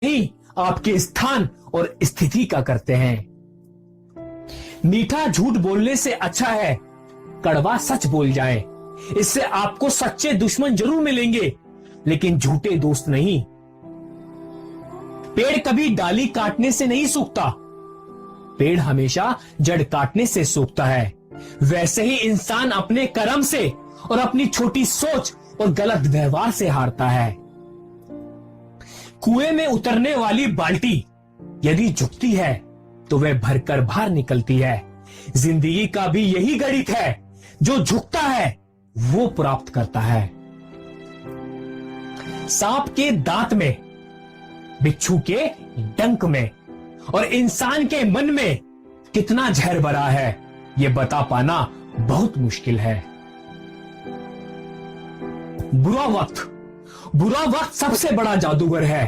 ही आपके स्थान और स्थिति का करते हैं। मीठा झूठ बोलने से अच्छा है कड़वा सच बोल जाए। इससे आपको सच्चे दुश्मन जरूर मिलेंगे, लेकिन झूठे दोस्त नहीं। पेड़ कभी डाली काटने से नहीं सूखता, पेड़ हमेशा जड़ काटने से सूखता है। वैसे ही इंसान अपने कर्म से और अपनी छोटी सोच और गलत व्यवहार से हारता है। कुएं में उतरने वाली बाल्टी यदि झुकती है तो वह भरकर बाहर निकलती है। जिंदगी का भी यही गणित है, जो झुकता है वो प्राप्त करता है। सांप के दांत में, बिच्छू के डंक में और इंसान के मन में कितना जहर भरा है, यह बता पाना बहुत मुश्किल है। बुरा वक्त सबसे बड़ा जादूगर है,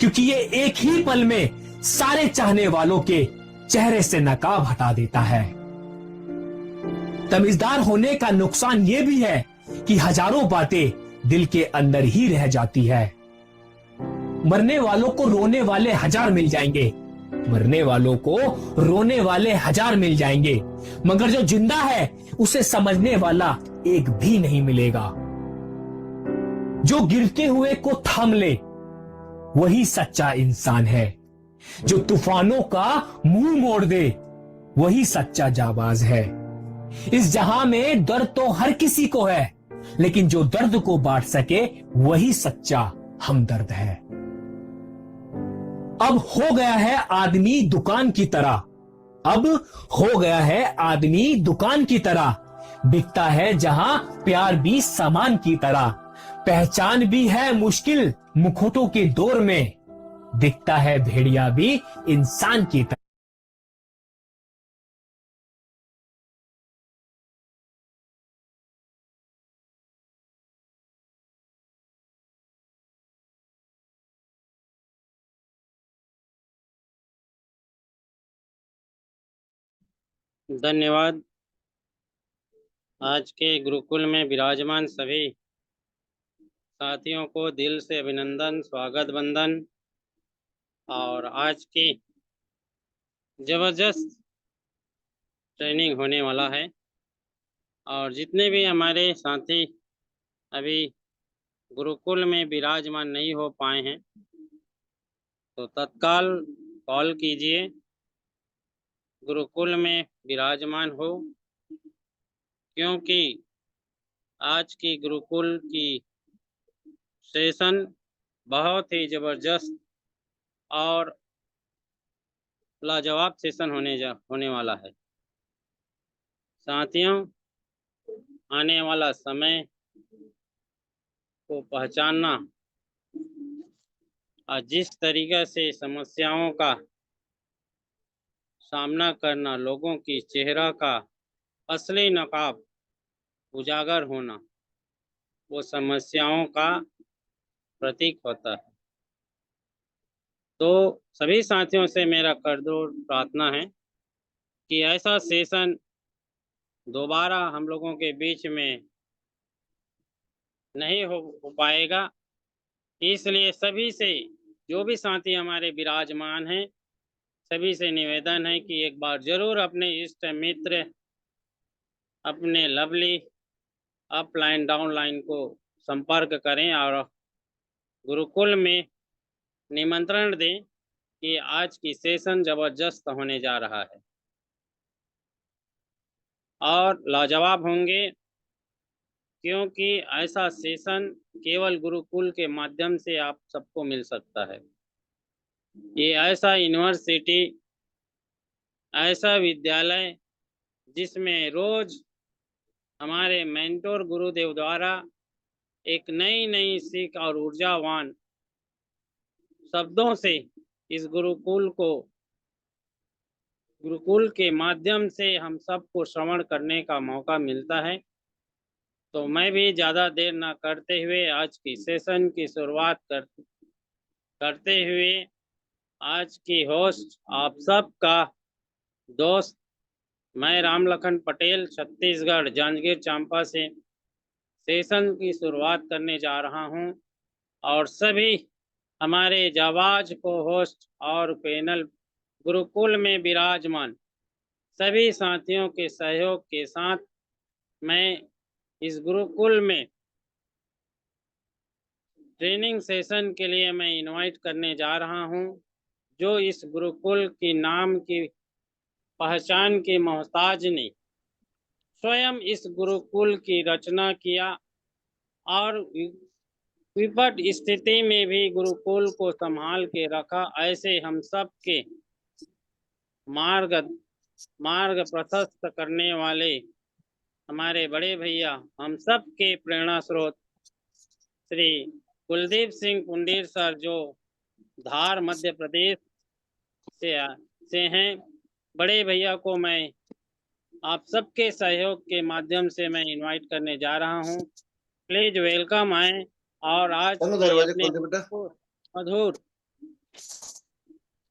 क्योंकि ये एक ही पल में सारे चाहने वालों के चेहरे से नकाब हटा देता है। तमीजदार होने का नुकसान यह भी है कि हजारों बातें दिल के अंदर ही रह जाती है। मरने वालों को रोने वाले हजार मिल जाएंगे, मरने वालों को रोने वाले हजार मिल जाएंगे, मगर जो जिंदा है उसे समझने वाला एक भी नहीं मिलेगा। जो गिरते हुए को थाम ले वही सच्चा इंसान है। जो तूफानों का मुंह मोड़ दे वही सच्चा जाबाज है। इस जहां में दर्द तो हर किसी को है, लेकिन जो दर्द को बांट सके वही सच्चा हमदर्द है। अब हो गया है आदमी दुकान की तरह, अब हो गया है आदमी दुकान की तरह। बिकता है जहां प्यार भी सामान की तरह। पहचान भी है मुश्किल मुखौटों के दौर में, दिखता है भेड़िया भी इंसान की तरह। धन्यवाद। आज के गुरुकुल में विराजमान सभी साथियों को दिल से अभिनंदन, स्वागत, वंदन। और आज की जबरदस्त ट्रेनिंग होने वाला है, और जितने भी हमारे साथी अभी गुरुकुल में विराजमान नहीं हो पाए हैं तो तत्काल कॉल कीजिए, गुरुकुल में विराजमान हो, क्योंकि आज की गुरुकुल की सेशन बहुत ही ज़बरदस्त और लाजवाब सेशन होने वाला है। साथियों, आने वाला समय को पहचानना और जिस तरीके से समस्याओं का सामना करना, लोगों की चेहरा का असली नकाब उजागर होना, वो समस्याओं का प्रतीक होता है। तो सभी साथियों से मेरा करजोड़ प्रार्थना है कि ऐसा सेशन दोबारा हम लोगों के बीच में नहीं हो पाएगा। इसलिए सभी से, जो भी साथी हमारे विराजमान हैं, सभी से निवेदन है कि एक बार जरूर अपने इष्ट मित्र, अपने लवली अपलाइन डाउनलाइन को संपर्क करें और गुरुकुल में निमंत्रण दें कि आज की सेशन जबरदस्त होने जा रहा है और लाजवाब होंगे, क्योंकि ऐसा सेशन केवल गुरुकुल के माध्यम से आप सबको मिल सकता है। ये ऐसा यूनिवर्सिटी, ऐसा विद्यालय जिसमें रोज हमारे मेंटोर गुरुदेव द्वारा एक नई नई सीख और ऊर्जावान शब्दों से इस गुरुकुल के माध्यम से हम सबको श्रवण करने का मौका मिलता है। तो मैं भी ज़्यादा देर ना करते हुए आज की सेशन की शुरुआत करते हुए आज की होस्ट आप सबका दोस्त मैं राम लखन पटेल, छत्तीसगढ़ जांजगीर चांपा से सेशन की शुरुआत करने जा रहा हूं। और सभी हमारे जाबाज को होस्ट और पैनल गुरुकुल में विराजमान सभी साथियों के सहयोग के साथ मैं इस गुरुकुल में ट्रेनिंग सेशन के लिए मैं इनवाइट करने जा रहा हूं। जो इस गुरुकुल की नाम की पहचान के मोहताज ने स्वयं इस गुरुकुल की रचना किया और विपट स्थिति में भी गुरुकुल को संभाल के रखा। ऐसे हम सब के मार्ग मार्ग प्रशस्त करने वाले हमारे बड़े भैया, हम सब के प्रेरणा स्रोत श्री कुलदीप सिंह पुंडीर सर, जो धार मध्य प्रदेश से से हैं। बड़े भैया को मैं आप सबके सहयोग के माध्यम से मैं इनवाइट करने जा रहा हूं। प्लीज वेलकम आए और आज चलो की दरवाजे अपने खोल दे बेटा। मधुर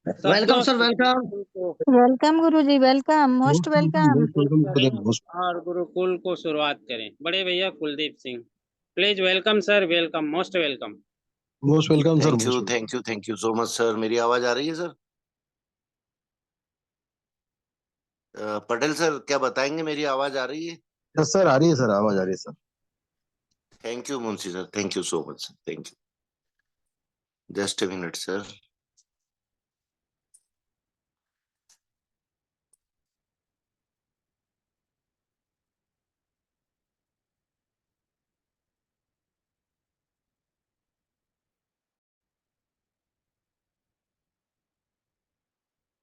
वेलकम शब्दों सर, से वेलकम। को वेलकम गुरुजी, वेलकम, मोस्ट वेलकम। करें और गुरुकुल को शुरुआत करें। बड़े भैया Kuldeep Singh, please welcome sir, welcome, most welcome. Most welcome sir. Thank you so much sir. मेरी आवाज आ रही है सर? पटेल सर, क्या बताएंगे, मेरी आवाज आ रही है? यस सर, आ रही है सर, आवाज आ रही है sir. Thank you Munshi sir, thank you so much sir, thank you. Just a minute sir.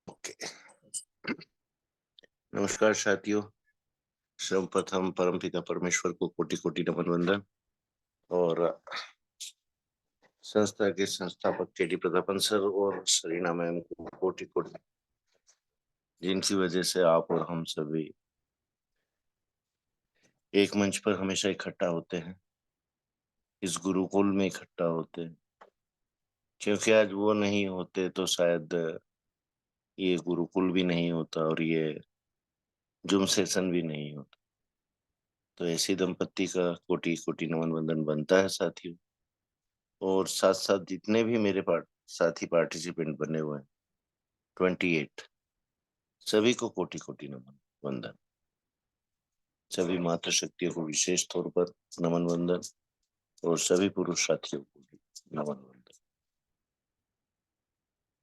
Okay. नमस्कार साथियों। सर्वप्रथम परमपिता परमेश्वर को कोटि कोटि नमन वंदन, और संस्था के संस्थापक केडी प्रतापन सर और सरीना मैम को कोटि कोटि, जिनकी वजह से आप और हम सभी एक मंच पर हमेशा इकट्ठा होते हैं, इस गुरुकुल में इकट्ठा होते हैं। क्योंकि आज वो नहीं होते तो शायद ये गुरुकुल भी नहीं होता और ये जूम सेशन भी नहीं होता। तो ऐसी दंपत्ति का कोटि कोटि नमन वंदन बनता है साथियों। और साथ साथ जितने भी मेरे साथी पार्टिसिपेंट बने हुए हैं 28, सभी को कोटि कोटि नमन वंदन। सभी मातृ शक्तियों को विशेष तौर पर नमन वंदन, और सभी पुरुष साथियों को भी नमन वंदन।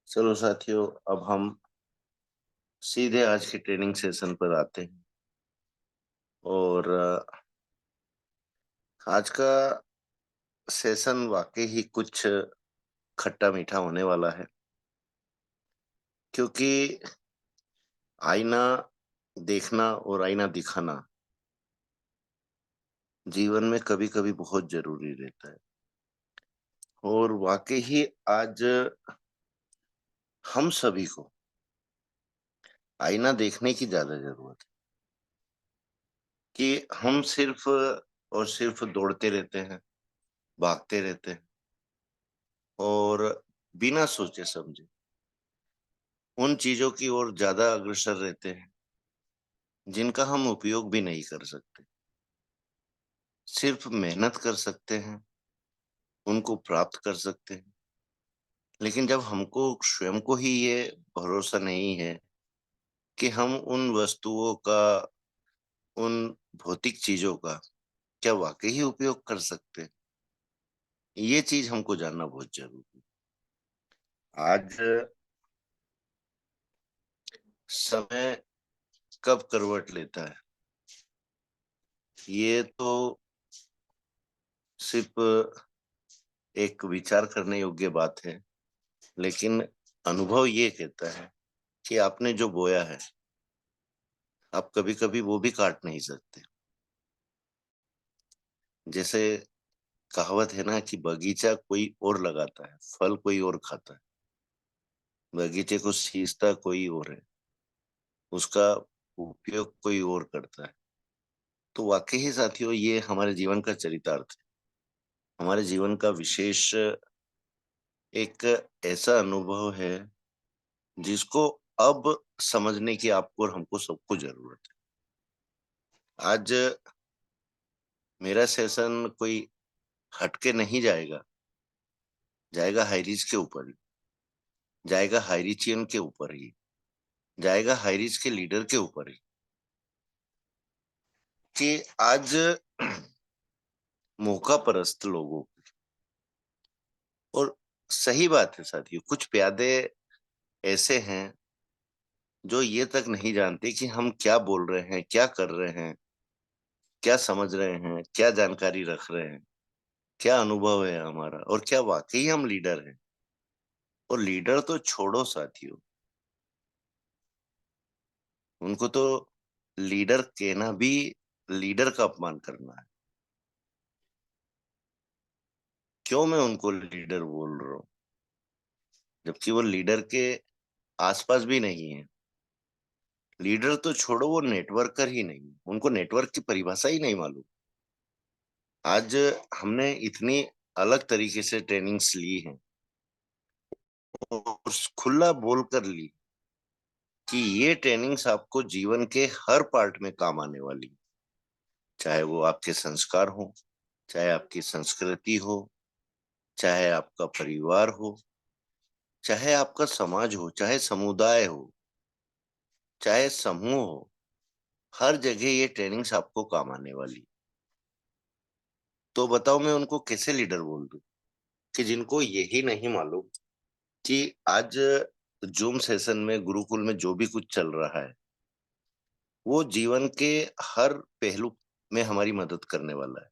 चलो साथियों, अब हम सीधे आज के ट्रेनिंग सेशन पर आते हैं। और आज का सेशन वाकई ही कुछ खट्टा मीठा होने वाला है, क्योंकि आईना देखना और आईना दिखाना जीवन में कभी कभी बहुत जरूरी रहता है। और वाकई ही आज हम सभी को आईना देखने की ज्यादा जरूरत है, कि हम सिर्फ और सिर्फ दौड़ते रहते हैं, भागते रहते हैं, और बिना सोचे समझे उन चीजों की ओर ज्यादा अग्रसर रहते हैं जिनका हम उपयोग भी नहीं कर सकते। सिर्फ मेहनत कर सकते हैं, उनको प्राप्त कर सकते हैं, लेकिन जब हमको स्वयं को ही ये भरोसा नहीं है कि हम उन वस्तुओं का, उन भौतिक चीजों का क्या वाकई ही उपयोग कर सकते हैं, ये चीज हमको जानना बहुत जरूरी है। आज समय कब करवट लेता है, ये तो सिर्फ एक विचार करने योग्य बात है, लेकिन अनुभव ये कहता है कि आपने जो बोया है आप कभी कभी वो भी काट नहीं सकते। जैसे कहावत है ना कि बगीचा कोई और लगाता है, फल कोई और खाता है, बगीचे को सींचता कोई और है, उसका उपयोग कोई और करता है। तो वाकई ही साथियों, ये हमारे जीवन का चरितार्थ है, हमारे जीवन का विशेष एक ऐसा अनुभव है जिसको अब समझने की आपको और हमको सबको जरूरत है। आज मेरा सेशन कोई हटके नहीं जाएगा जाएगा हाई रिच के ऊपर ही, जाएगा हाई रिचियन के ऊपर ही, जाएगा हाई रिच के लीडर के ऊपर ही। कि आज मौका परस्त लोगों, और सही बात है साथियों, कुछ प्यादे ऐसे हैं जो ये तक नहीं जानते कि हम क्या बोल रहे हैं, क्या कर रहे हैं, क्या समझ रहे हैं, क्या जानकारी रख रहे हैं, क्या अनुभव है हमारा, और क्या वाकई हम लीडर हैं। और लीडर तो छोड़ो साथियों, उनको तो लीडर कहना भी लीडर का अपमान करना है। क्यों मैं उनको लीडर बोल रहा हूँ, जबकि वो लीडर के आसपास भी नहीं है। लीडर तो छोड़ो, वो नेटवर्कर ही नहीं, उनको नेटवर्क की परिभाषा ही नहीं मालूम। आज हमने इतनी अलग तरीके से ट्रेनिंग्स ली हैं और खुला बोलकर ली कि ये ट्रेनिंग्स आपको जीवन के हर पार्ट में काम आने वाली, चाहे वो आपके संस्कार हो, चाहे आपकी संस्कृति हो, चाहे आपका परिवार हो, चाहे आपका समाज हो, चाहे समुदाय हो, चाहे समूह हो, हर जगह ये ट्रेनिंग्स आपको काम आने वाली। तो बताओ मैं उनको कैसे लीडर बोल दूं कि जिनको यही नहीं मालूम कि आज जूम सेशन में, गुरुकुल में जो भी कुछ चल रहा है वो जीवन के हर पहलू में हमारी मदद करने वाला है,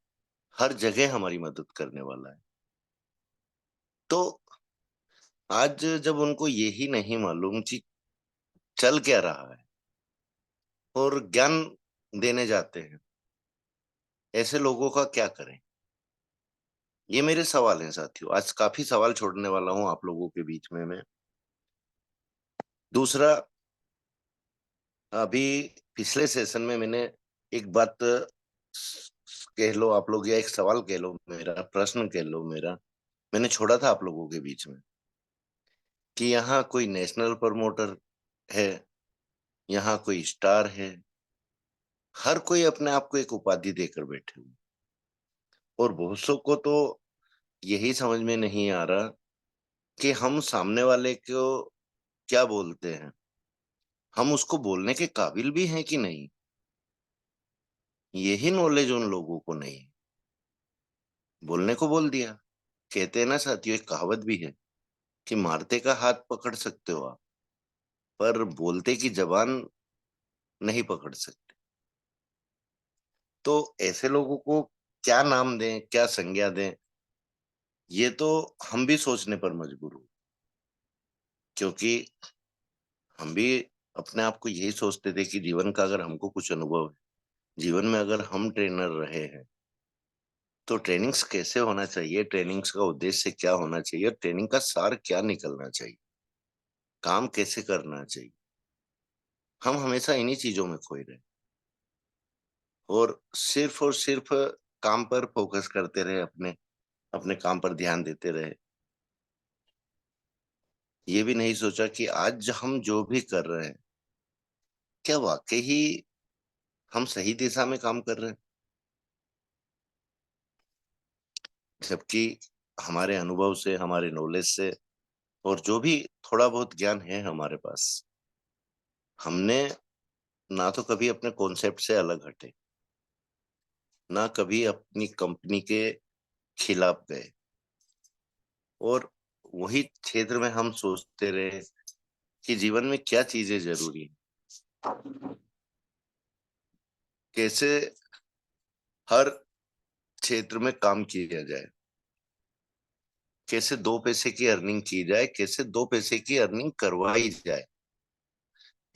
हर जगह हमारी मदद करने वाला है। तो आज जब उनको यही नहीं मालूम कि चल क्या रहा है और ज्ञान देने जाते हैं, ऐसे लोगों का क्या करें? ये मेरे सवाल हैं साथियों। आज काफी सवाल छोड़ने वाला हूं आप लोगों के बीच में मैं। दूसरा, अभी पिछले सेशन में मैंने एक बात कह लो आप लोग, या एक सवाल कह लो मेरा, प्रश्न कह लो मेरा, मैंने छोड़ा था आप लोगों के बीच में कि यहाँ कोई नेशनल प्रमोटर है, यहाँ कोई स्टार है, हर कोई अपने आप को एक उपाधि देकर बैठे हुए, और बहुत सौ को तो यही समझ में नहीं आ रहा कि हम सामने वाले को क्या बोलते हैं, हम उसको बोलने के काबिल भी हैं कि नहीं। यही नॉलेज उन लोगों को नहीं है। बोलने को बोल दिया। कहते हैं ना साथियों, एक कहावत भी है कि मारते का हाथ पकड़ सकते हो आप, पर बोलते की जबान नहीं पकड़ सकते। तो ऐसे लोगों को क्या नाम दें, क्या संज्ञा दें, ये तो हम भी सोचने पर मजबूर हो। क्योंकि हम भी अपने आप को यही सोचते थे कि जीवन का अगर हमको कुछ अनुभव है, जीवन में अगर हम ट्रेनर रहे हैं, तो ट्रेनिंग्स कैसे होना चाहिए, ट्रेनिंग्स का उद्देश्य क्या होना चाहिए, ट्रेनिंग का सार क्या निकलना चाहिए, काम कैसे करना चाहिए। हम हमेशा इन्हीं चीजों में खोए रहे और सिर्फ काम पर फोकस करते रहे, अपने अपने काम पर ध्यान देते रहे। ये भी नहीं सोचा कि आज हम जो भी कर रहे हैं, क्या वाकई ही हम सही दिशा में काम कर रहे हैं। जबकि हमारे अनुभव से, हमारे नॉलेज से, और जो भी थोड़ा बहुत ज्ञान है हमारे पास, हमने ना तो कभी अपने कॉन्सेप्ट से अलग हटे, ना कभी अपनी कंपनी के खिलाफ गए, और वही क्षेत्र में हम सोचते रहे कि जीवन में क्या चीजें जरूरी है, कैसे हर क्षेत्र में काम किया जाए, कैसे दो पैसे की अर्निंग की जाए, कैसे दो पैसे की अर्निंग करवाई जाए।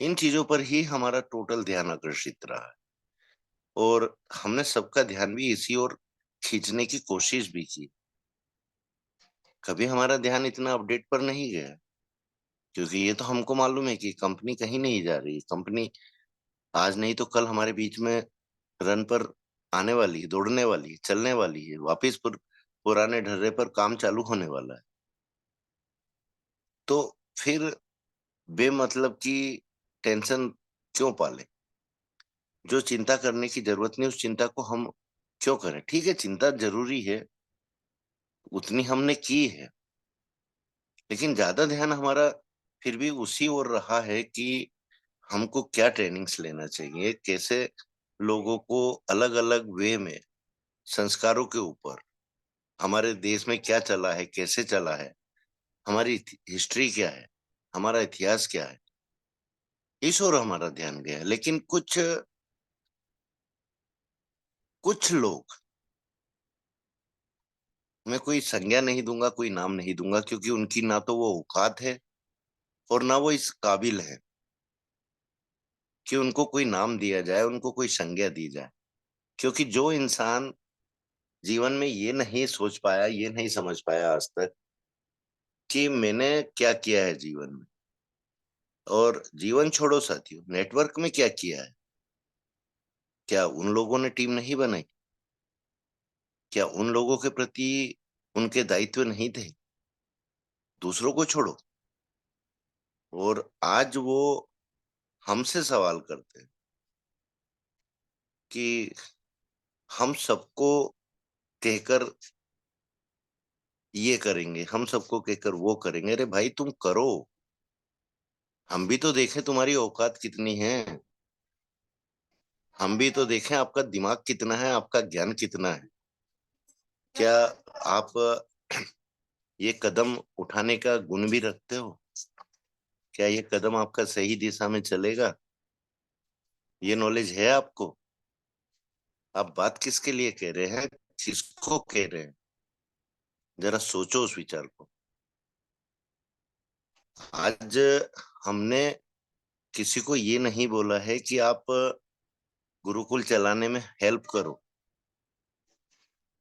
इन चीजों पर ही हमारा टोटल ध्यान आकर्षित रहा है, और हमने सबका ध्यान भी इसी ओर खींचने की कोशिश भी की। कभी हमारा ध्यान इतना अपडेट पर नहीं गया, क्योंकि ये तो हमको मालूम है कि कंपनी कहीं नहीं जा रही। कंपनी आज नहीं तो कल हमारे बीच में रन पर आने वाली है, दौड़ने वाली है, चलने वाली है, वापिस पुराने ढर्रे पर काम चालू होने वाला है। तो फिर बेमतलब की टेंशन क्यों पाले? जो चिंता करने की जरूरत नहीं, उस चिंता को हम क्यों करें? ठीक है, चिंता जरूरी है, उतनी हमने की है, लेकिन ज्यादा ध्यान हमारा फिर भी उसी ओर रहा है कि हमको क्या ट्रेनिंग्स लेना चाहिए, कैसे लोगों को अलग अलग वे में संस्कारों के ऊपर, हमारे देश में क्या चला है, कैसे चला है, हमारी हिस्ट्री क्या है, हमारा इतिहास क्या है, इस ओर हमारा ध्यान गया। लेकिन कुछ कुछ लोग, मैं कोई संज्ञा नहीं दूंगा, कोई नाम नहीं दूंगा, क्योंकि उनकी ना तो वो औकात है और ना वो इस काबिल है कि उनको कोई नाम दिया जाए, उनको कोई संज्ञा दी जाए। क्योंकि जो इंसान जीवन में ये नहीं सोच पाया, ये नहीं समझ पाया आज तक कि मैंने क्या किया है जीवन में, और जीवन छोड़ो साथियों, नेटवर्क में क्या किया है, क्या उन लोगों ने टीम नहीं बनाई, क्या उन लोगों के प्रति उनके दायित्व नहीं थे? दूसरों को छोड़ो, और आज वो हमसे सवाल करते हैं कि हम सबको कहकर ये करेंगे, हम सबको कहकर वो करेंगे। अरे भाई तुम करो, हम भी तो देखें तुम्हारी औकात कितनी है, हम भी तो देखें आपका दिमाग कितना है, आपका ज्ञान कितना है। क्या आप ये कदम उठाने का गुण भी रखते हो? क्या ये कदम आपका सही दिशा में चलेगा? ये नॉलेज है आपको? आप बात किसके लिए कह रहे हैं, किसको कह रहे हैं? जरा सोचो उस विचार को। आज हमने किसी को ये नहीं बोला है कि आप गुरुकुल चलाने में हेल्प करो।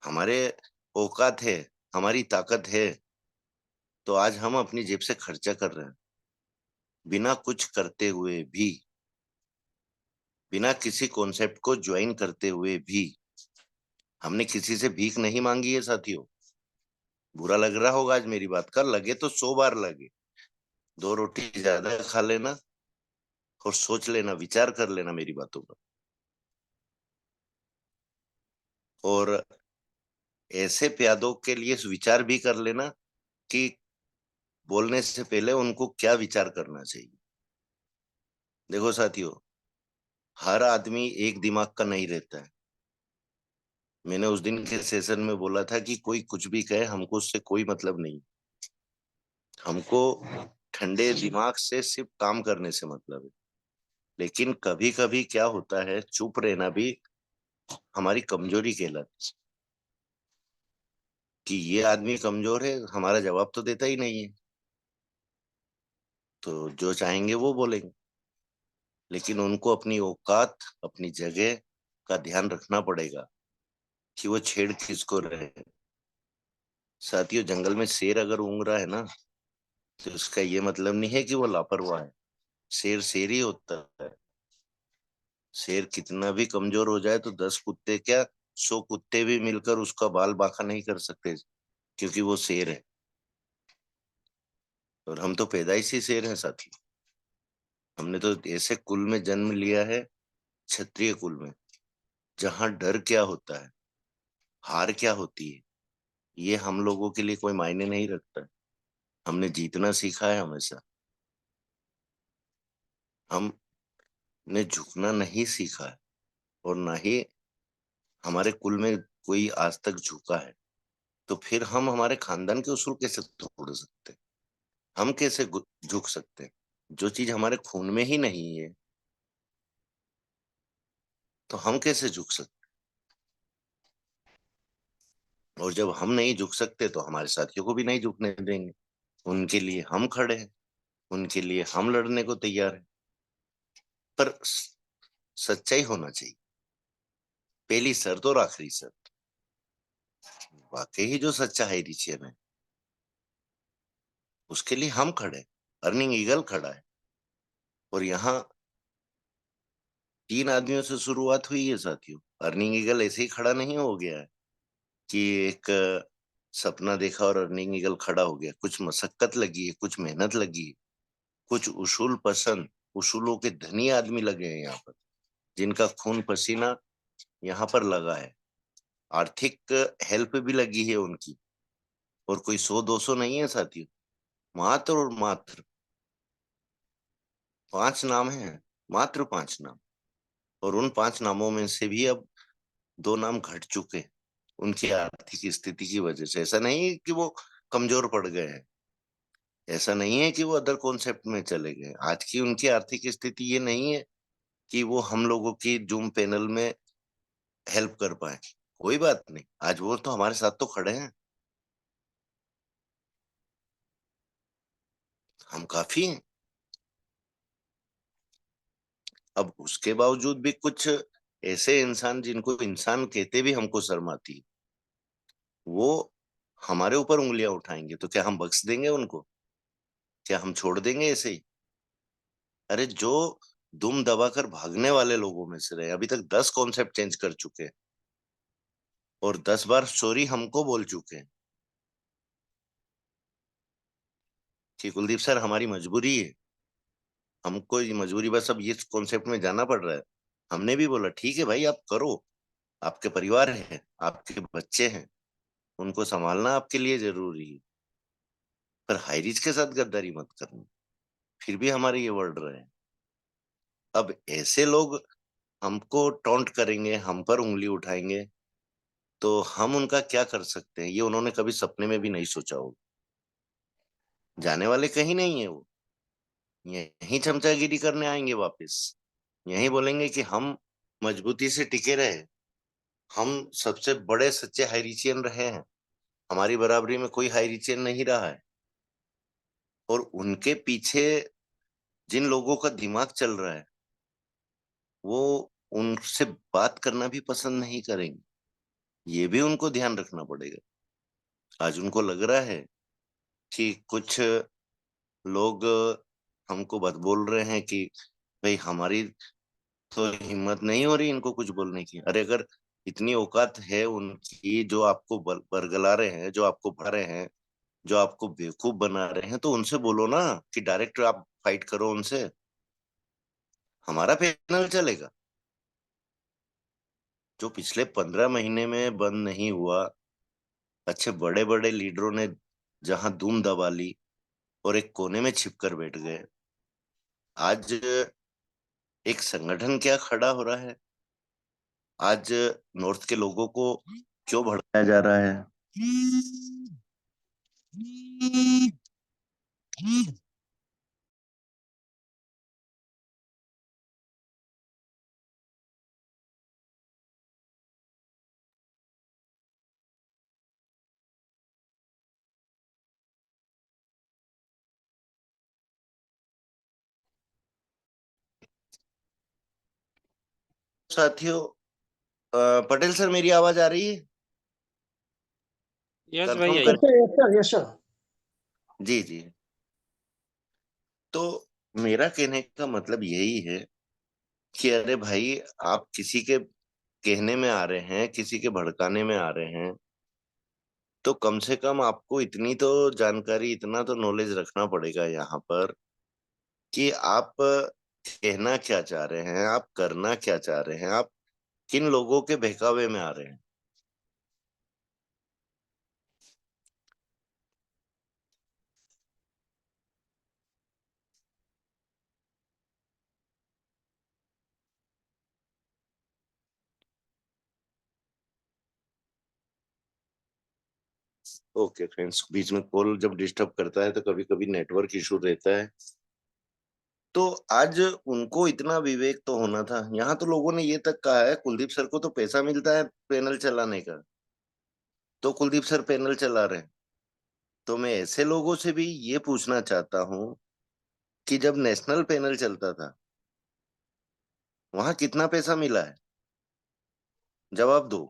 हमारे औकात है, हमारी ताकत है, तो आज हम अपनी जेब से खर्चा कर रहे हैं, बिना कुछ करते हुए भी, बिना किसी कॉन्सेप्ट को ज्वाइन करते हुए भी। हमने किसी से भीख नहीं मांगी है साथियों। बुरा लग रहा होगा आज मेरी बात का, लगे तो 100 बार लगे। 2 रोटी ज्यादा खा लेना और सोच लेना, विचार कर लेना मेरी बातों पर। और ऐसे प्यादों के लिए विचार भी कर लेना कि बोलने से पहले उनको क्या विचार करना चाहिए। देखो साथियों, हर आदमी एक दिमाग का नहीं रहता है। मैंने उस दिन के सेशन में बोला था कि कोई कुछ भी कहे, हमको उससे कोई मतलब नहीं। हमको ठंडे दिमाग से सिर्फ काम करने से मतलब है। लेकिन कभी कभी क्या होता है, चुप रहना भी हमारी कमजोरी कहलाती है। कि ये आदमी कमजोर है, हमारा जवाब तो देता ही नहीं है, तो जो चाहेंगे वो बोलेंगे। लेकिन उनको अपनी औकात, अपनी जगह का ध्यान रखना पड़ेगा कि वो छेड़ किसको रहे। साथियों, जंगल में शेर अगर ऊँग रहा है ना, तो उसका ये मतलब नहीं है कि वो लापरवाह है। शेर शेर ही होता है। शेर कितना भी कमजोर हो जाए तो 10 कुत्ते क्या, 100 कुत्ते भी मिलकर उसका बाल बांका नहीं कर सकते, क्योंकि वो शेर है। और हम तो पैदाइशी शेर हैं साथी। हमने तो ऐसे कुल में जन्म लिया है, क्षत्रिय कुल में, जहां डर क्या होता है, हार क्या होती है, ये हम लोगों के लिए कोई मायने नहीं रखता है। हमने जीतना सीखा है हमेशा। हमने झुकना नहीं सीखा है, और ना ही हमारे कुल में कोई आज तक झुका है। तो फिर हम हमारे खानदान के उसूल कैसे तोड़ सकते हैं? हम कैसे झुक सकते हैं? जो चीज हमारे खून में ही नहीं है, तो हम कैसे झुक सकते? और जब हम नहीं झुक सकते तो हमारे साथियों को भी नहीं झुकने देंगे। उनके लिए हम खड़े हैं, उनके लिए हम लड़ने को तैयार हैं। पर सच्चाई होना चाहिए, पहली शर्त और आखिरी शर्त। वाकई ही जो सच्चा है रीचियन है, उसके लिए हम खड़े। अर्निंग ईगल खड़ा है। और यहाँ 3 आदमियों से शुरुआत हुई है साथियों। अर्निंग ईगल ऐसे ही खड़ा नहीं हो गया है कि एक सपना देखा और अर्निंग ईगल खड़ा हो गया। कुछ मशक्कत लगी है, कुछ मेहनत लगी है, कुछ उसूल पसंद, उसूलों के धनी आदमी लगे हैं यहाँ पर, जिनका खून पसीना यहाँ पर लगा है। आर्थिक हेल्प भी लगी है उनकी, और कोई 100-200 नहीं है साथियों। मात्र और मात्र 5 नाम हैं, मात्र 5 नाम। और उन 5 नामों में से भी अब 2 नाम घट चुके हैं उनकी आर्थिक स्थिति की वजह से। ऐसा नहीं है कि वो कमजोर पड़ गए हैं, ऐसा नहीं है कि वो अदर कॉन्सेप्ट में चले गए। आज की उनकी आर्थिक स्थिति ये नहीं है कि वो हम लोगों की जूम पैनल में हेल्प कर पाए। कोई बात नहीं, आज वो तो हमारे साथ तो खड़े हैं, हम काफी हैं। अब उसके बावजूद भी कुछ ऐसे इंसान जिनको इंसान कहते भी हमको शर्म आती है, वो हमारे ऊपर उंगलियां उठाएंगे तो क्या हम बख्श देंगे उनको? क्या हम छोड़ देंगे ऐसे ही? अरे जो दुम दबाकर भागने वाले लोगों में से रहे, अभी तक 10 कॉन्सेप्ट चेंज कर चुके हैं और 10 बार सॉरी हमको बोल चुके हैं कि कुलदीप सर हमारी मजबूरी है, हमको ये मजबूरी, बस अब ये कॉन्सेप्ट में जाना पड़ रहा है। हमने भी बोला ठीक है भाई, आप करो, आपके परिवार है, आपके बच्चे हैं, उनको संभालना आपके लिए जरूरी है, पर हाई रिच के साथ गद्दारी मत करना। फिर भी हमारे ये वर्ड रहे हैं। अब ऐसे लोग हमको टॉन्ट करेंगे, हम पर उंगली उठाएंगे, तो हम उनका क्या कर सकते हैं? ये उन्होंने कभी सपने में भी नहीं सोचा होगा। जाने वाले कहीं नहीं है वो, यहीं चमचागिरी करने आएंगे वापस। यहीं बोलेंगे कि हम मजबूती से टिके रहे, हम सबसे बड़े सच्चे हाइरिचियन रहे हैं, हमारी बराबरी में कोई हाइरिचियन नहीं रहा है। और उनके पीछे जिन लोगों का दिमाग चल रहा है, वो उनसे बात करना भी पसंद नहीं करेंगे। ये भी उनको ध्यान रखना पड़ेगा। आज उनको लग रहा है कि कुछ लोग हमको बात बोल रहे हैं कि भाई हमारी तो हिम्मत नहीं हो रही इनको कुछ बोलने की। अरे अगर इतनी औकात है उनकी, जो आपको बरगला रहे हैं, जो आपको भा रहे हैं, जो आपको बेवकूफ बना रहे हैं, तो उनसे बोलो ना कि डायरेक्ट आप फाइट करो उनसे। हमारा पैनल चलेगा जो पिछले 15 महीने में बंद नहीं हुआ। अच्छे बड़े बड़े लीडरों ने जहां धूम दबा ली और एक कोने में छिप कर बैठ गए। आज एक संगठन क्या खड़ा हो रहा है, आज नॉर्थ के लोगों को क्यों भड़काया जा रहा है? साथियों, पटेल सर मेरी आवाज आ रही है? यस कंफर्म भैया। कर। Yes sir, yes sir. जी जी। तो मेरा कहने का मतलब यही है कि अरे भाई, आप किसी के कहने में आ रहे हैं, किसी के भड़काने में आ रहे हैं, तो कम से कम आपको इतनी तो जानकारी, इतना तो नॉलेज रखना पड़ेगा यहाँ पर कि आप कहना क्या चाह रहे हैं, आप करना क्या चाह रहे हैं, आप किन लोगों के बहकावे में आ रहे हैं। ओके फ्रेंड्स, बीच में कॉल जब डिस्टर्ब करता है तो कभी कभी नेटवर्क इशू रहता है। तो आज उनको इतना विवेक तो होना था। यहाँ तो लोगों ने ये तक कहा है कुलदीप सर को तो पैसा मिलता है पैनल चलाने का, तो कुलदीप सर पैनल चला रहे हैं। तो मैं ऐसे लोगों से भी ये पूछना चाहता हूँ कि जब नेशनल पैनल चलता था, वहां कितना पैसा मिला है? जवाब दो।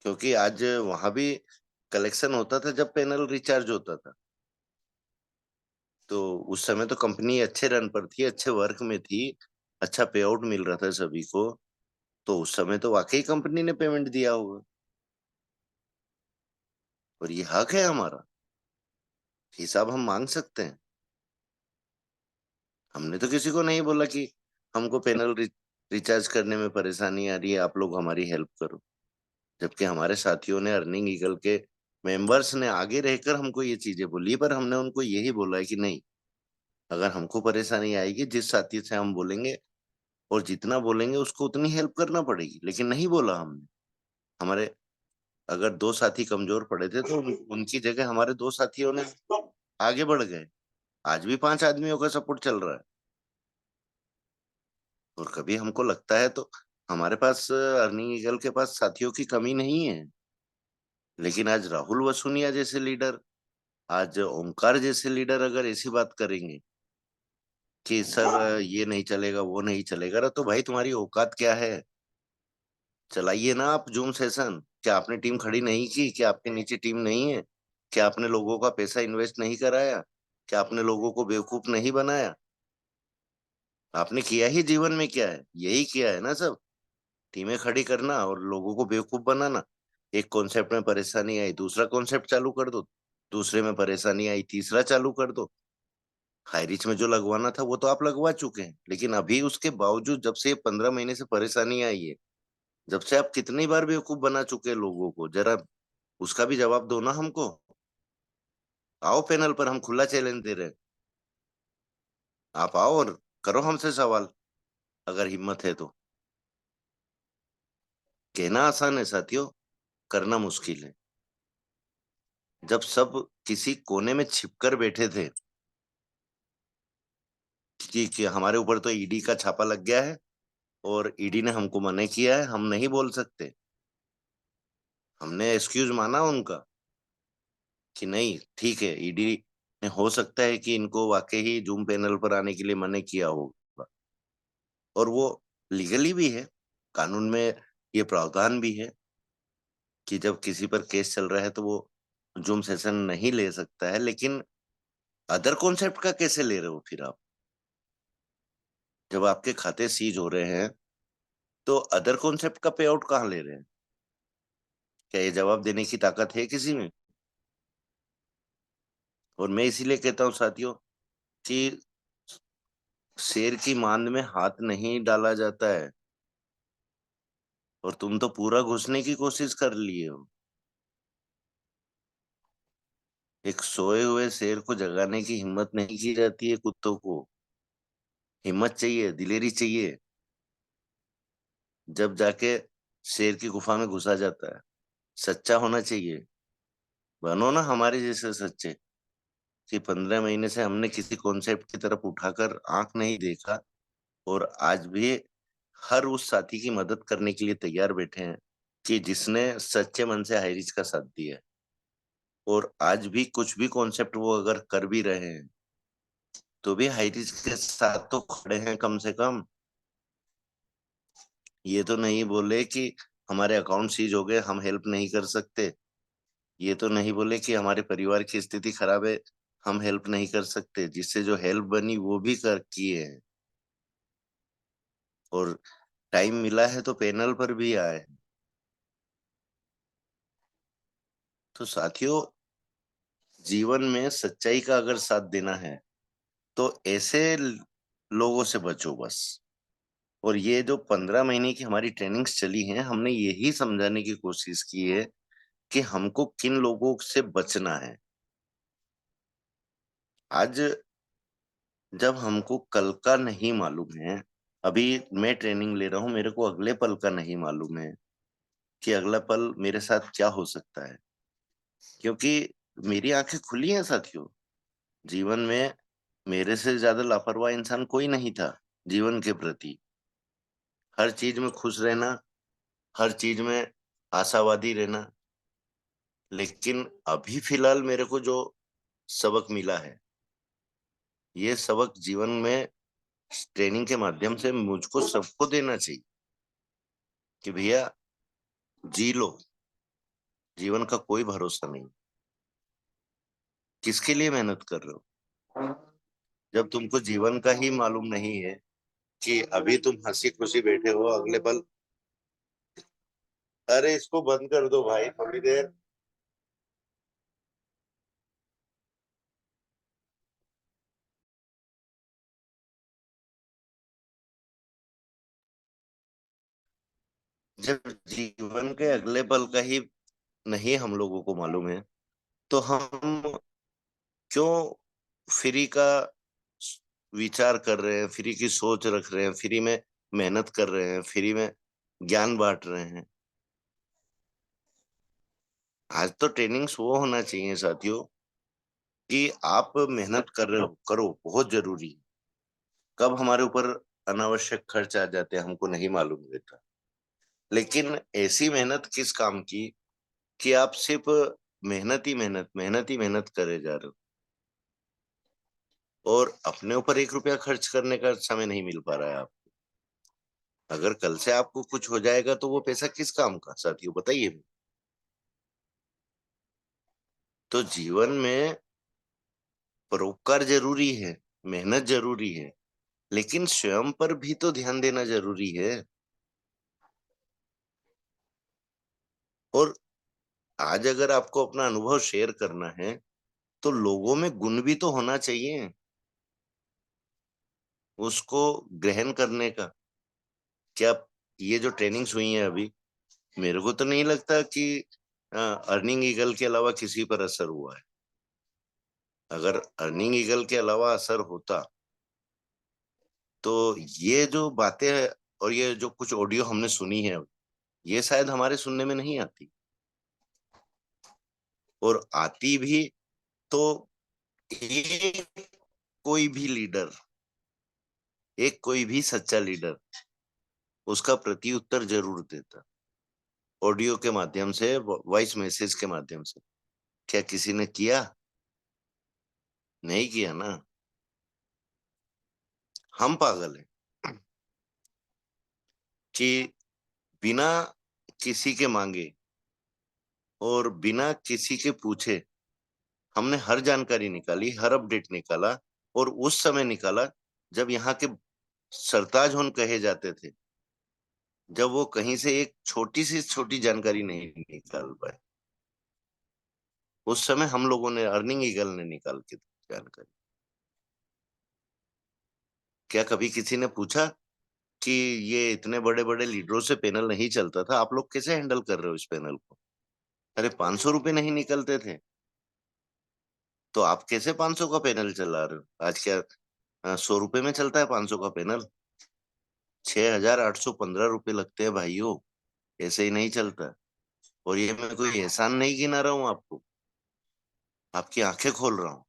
क्योंकि आज वहां भी कलेक्शन होता था जब पैनल रिचार्ज होता था, तो उस समय तो कंपनी अच्छे रन पर थी, अच्छे वर्क में थी, अच्छा पे आउट मिल रहा था सभी को, तो उस समय तो वाकई कंपनी ने पेमेंट दिया होगा। और ये हक है हमारा, हिसाब हम मांग सकते हैं। हमने तो किसी को नहीं बोला कि हमको पैनल रिचार्ज करने में परेशानी आ रही है, आप लोग हमारी हेल्प करो। जबकि हमारे साथियों ने अर्निंग ईगल के मेंबर्स ने आगे रहकर हमको ये चीजें बोली, पर हमने उनको यही बोला है कि नहीं, अगर हमको परेशानी आएगी, जिस साथी से हम बोलेंगे और जितना बोलेंगे उसको उतनी हेल्प करना पड़ेगी। लेकिन नहीं बोला हमने। हमारे अगर 2 साथी कमजोर पड़े थे तो उनकी जगह हमारे 2 साथियों ने आगे बढ़ गए। आज भी 5 आदमियों का सपोर्ट चल रहा है। और कभी हमको लगता है तो हमारे पास अर्निंग ईगल के पास साथियों की कमी नहीं है। लेकिन आज राहुल वसुनिया जैसे लीडर, आज ओमकार जैसे लीडर अगर ऐसी बात करेंगे कि सर ये नहीं चलेगा, वो नहीं चलेगा, तो भाई तुम्हारी औकात क्या है? चलाइए ना आप जूम सेशन। क्या आपने टीम खड़ी नहीं की? क्या आपके नीचे टीम नहीं है? क्या आपने लोगों का पैसा इन्वेस्ट नहीं कराया? क्या आपने लोगों को बेवकूफ नहीं बनाया? आपने किया ही जीवन में क्या है? यही किया है ना सब। टीमें खड़ी करना और लोगों को बेवकूफ बनाना। एक कॉन्सेप्ट में परेशानी आई, दूसरा कॉन्सेप्ट चालू कर दो। दूसरे में परेशानी आई, तीसरा चालू कर दो। हाई रिच में जो लगवाना था वो तो आप लगवा चुके हैं, लेकिन अभी उसके बावजूद जब से 15 महीने से परेशानी आई है, जब से आप कितनी बार बेवकूफ बना चुके हैं लोगों को, जरा उसका भी जवाब दो ना हमको। आओ पैनल पर, हम खुला चैलेंज दे रहे हैं। आप आओ और करो हमसे सवाल, अगर हिम्मत है तो। कहना आसान है साथियों, करना मुश्किल है। जब सब किसी कोने में छिपकर बैठे थे कि हमारे ऊपर तो ईडी का छापा लग गया है और ईडी ने हमको मना किया है, हम नहीं बोल सकते। हमने एक्सक्यूज माना उनका कि नहीं ठीक है, ईडी ने हो सकता है कि इनको वाकई ही जूम पैनल पर आने के लिए मना किया होगा, और वो लीगली भी है, कानून में ये प्रावधान भी है कि जब किसी पर केस चल रहा है तो वो जूम सेशन नहीं ले सकता है। लेकिन अदर कॉन्सेप्ट का कैसे ले रहे हो फिर आप? जब आपके खाते सीज हो रहे हैं तो अदर कॉन्सेप्ट का पे आउट कहाँ ले रहे हैं? क्या ये जवाब देने की ताकत है किसी में? और मैं इसीलिए कहता हूँ साथियों कि शेर की मांद में हाथ नहीं डाला जाता है, और तुम तो पूरा घुसने की कोशिश कर लिए हो। एक सोए हुए शेर को जगाने की हिम्मत नहीं की जाती है कुत्तों को। हिम्मत चाहिए, दिलेरी चाहिए, जब जाके शेर की गुफा में घुसा जाता है। सच्चा होना चाहिए। बनो ना हमारे जैसे सच्चे, कि 15 महीने से हमने किसी कॉन्सेप्ट की तरफ उठाकर आंख नहीं देखा, और आज भी हर उस साथी की मदद करने के लिए तैयार बैठे हैं कि जिसने सच्चे मन से हाईरिच का साथ दिया है। और आज भी कुछ भी कॉन्सेप्ट वो अगर कर भी रहे हैं तो भी हाईरिच के साथ तो खड़े हैं कम से कम। ये तो नहीं बोले कि हमारे अकाउंट सीज हो गए, हम हेल्प नहीं कर सकते। ये तो नहीं बोले कि हमारे परिवार की स्थिति खराब है, हम हेल्प नहीं कर सकते। जिससे जो हेल्प बनी वो भी कर किए हैं, और टाइम मिला है तो पैनल पर भी आए। तो साथियों, जीवन में सच्चाई का अगर साथ देना है तो ऐसे लोगों से बचो बस। और ये जो 15 महीने की हमारी ट्रेनिंग्स चली हैं, हमने यही समझाने की कोशिश की है कि हमको किन लोगों से बचना है। आज जब हमको कल का नहीं मालूम है, अभी मैं ट्रेनिंग ले रहा हूं, मेरे को अगले पल का नहीं मालूम है कि अगला पल मेरे साथ क्या हो सकता है। क्योंकि मेरी आंखें खुली हैं साथियों। जीवन में मेरे से ज्यादा लापरवाह इंसान कोई नहीं था जीवन के प्रति। हर चीज में खुश रहना, हर चीज में आशावादी रहना। लेकिन अभी फिलहाल मेरे को जो सबक मिला है, ये सबक जीवन में ट्रेनिंग के माध्यम से मुझको सबको देना चाहिए कि भैया जी लो, जीवन का कोई भरोसा नहीं। किसके लिए मेहनत कर रहे हो जब तुमको जीवन का ही मालूम नहीं है कि अभी तुम हंसी खुशी बैठे हो, अगले पल। अरे इसको बंद कर दो भाई थोड़ी देर। जब जीवन के अगले पल का ही नहीं हम लोगों को मालूम है, तो हम क्यों फ्री का विचार कर रहे हैं, फ्री की सोच रख रहे हैं, फ्री में मेहनत कर रहे हैं, फ्री में ज्ञान बांट रहे हैं। आज तो ट्रेनिंग्स वो होना चाहिए साथियों कि आप मेहनत कर रहे हो, करो, बहुत जरूरी है। कब हमारे ऊपर अनावश्यक खर्च आ जाते हैं हमको नहीं मालूम रहता, लेकिन ऐसी मेहनत किस काम की कि आप सिर्फ मेहनत ही मेहनत करे जा रहे हो और अपने ऊपर 1 रुपया खर्च करने का समय नहीं मिल पा रहा है आप। अगर कल से आपको कुछ हो जाएगा तो वो पैसा किस काम का साथियों, बताइए। तो जीवन में परोपकार जरूरी है, मेहनत जरूरी है, लेकिन स्वयं पर भी तो ध्यान देना जरूरी है। और आज अगर आपको अपना अनुभव शेयर करना है तो लोगों में गुण भी तो होना चाहिए उसको ग्रहण करने का। क्या ये जो ट्रेनिंग्स हुई है अभी, मेरे को तो नहीं लगता कि अर्निंग ईगल के अलावा किसी पर असर हुआ है। अगर अर्निंग ईगल के अलावा असर होता तो ये जो बातें हैं और ये जो कुछ ऑडियो हमने सुनी है ये शायद हमारे सुनने में नहीं आती, और आती भी तो एक कोई भी लीडर, एक कोई भी सच्चा लीडर उसका प्रति उत्तर जरूर देता, ऑडियो के माध्यम से, वॉइस मैसेज के माध्यम से। क्या किसी ने किया? नहीं किया ना। हम पागल हैं कि बिना किसी के मांगे और बिना किसी के पूछे हमने हर जानकारी निकाली, हर अपडेट निकाला, और उस समय निकाला जब यहाँ के सरताज होन कहे जाते थे, जब वो कहीं से एक छोटी सी छोटी जानकारी नहीं निकाल पाए, उस समय हम लोगों ने, अर्निंग ईगल ने निकाल के दी जानकारी। क्या कभी किसी ने पूछा कि ये इतने बड़े बड़े लीडरों से पैनल नहीं चलता था, आप लोग कैसे हैंडल कर रहे हो इस पैनल को? अरे 500 रुपए नहीं निकलते थे तो आप कैसे 500 का पैनल चला रहे हो? आज क्या 100 रुपए में चलता है 500 का पैनल? 6,815 रुपए लगते हैं भाइयों, ऐसे ही नहीं चलता। और ये मैं कोई एहसान नहीं गिना रहा हूँ आपको, आपकी आंखें खोल रहा हूँ।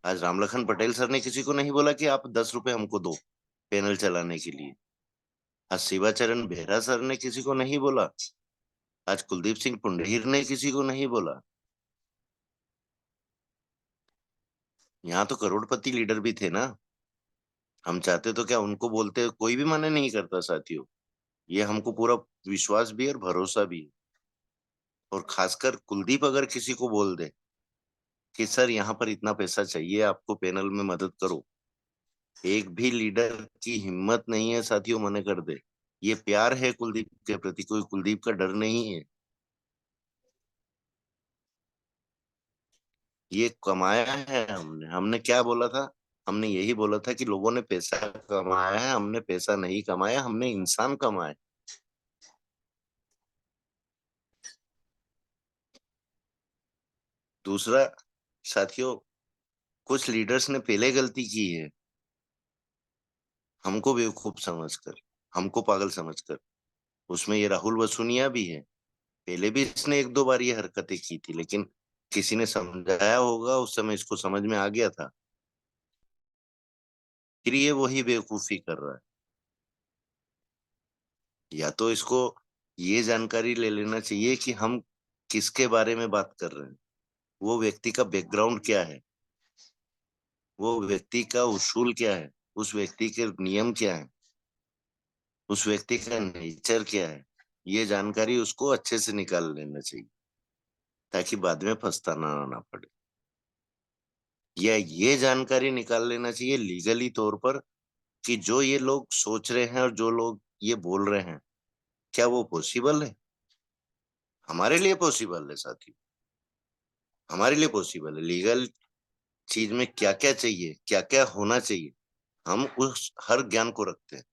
आज रामलखन पटेल सर ने किसी को नहीं बोला कि आप 10 रुपए हमको दो पैनल चलाने के लिए। आज शिवाचरण बेहरा सर ने किसी को नहीं बोला, आज कुलदीप सिंह पुंडीर ने किसी को नहीं बोला। यहाँ तो करोड़पति लीडर भी थे ना, हम चाहते तो क्या उनको बोलते, कोई भी मना नहीं करता साथियों। ये हमको पूरा विश्वास भी है और भरोसा भी है। और खासकर कुलदीप अगर किसी को बोल दे कि सर यहाँ पर इतना पैसा चाहिए आपको, पैनल में मदद करो, एक भी लीडर की हिम्मत नहीं है साथियों मना कर दे। ये प्यार है कुलदीप के प्रति, कोई कुलदीप का डर नहीं है। ये कमाया है हमने। हमने क्या बोला था? हमने यही बोला था कि लोगों ने पैसा कमाया है, हमने पैसा नहीं कमाया, हमने इंसान कमाया। दूसरा साथियों, कुछ लीडर्स ने पहले गलती की है हमको बेवकूफ समझकर, हमको पागल समझकर। उसमें ये राहुल वसुनिया भी है। पहले भी इसने 1-2 बार ये हरकतें की थी, लेकिन किसी ने समझाया होगा, उस समय इसको समझ में आ गया था, फिर ये वही बेवकूफी कर रहा है। या तो इसको ये जानकारी ले लेना चाहिए कि हम किसके बारे में बात कर रहे हैं, वो व्यक्ति का बैकग्राउंड क्या है, वो व्यक्ति का उसूल क्या है, उस व्यक्ति के नियम क्या है, उस व्यक्ति का नेचर क्या है। ये जानकारी उसको अच्छे से निकाल लेना चाहिए ताकि बाद में पछताना ना पड़े। या ये जानकारी निकाल लेना चाहिए लीगली तौर पर कि जो ये लोग सोच रहे हैं और जो लोग ये बोल रहे हैं, क्या वो पॉसिबल है? हमारे लिए पॉसिबल है साथियों, हमारे लिए पॉसिबल है। लीगल चीज में क्या क्या चाहिए, क्या क्या होना चाहिए, हम उस हर ज्ञान को रखते हैं,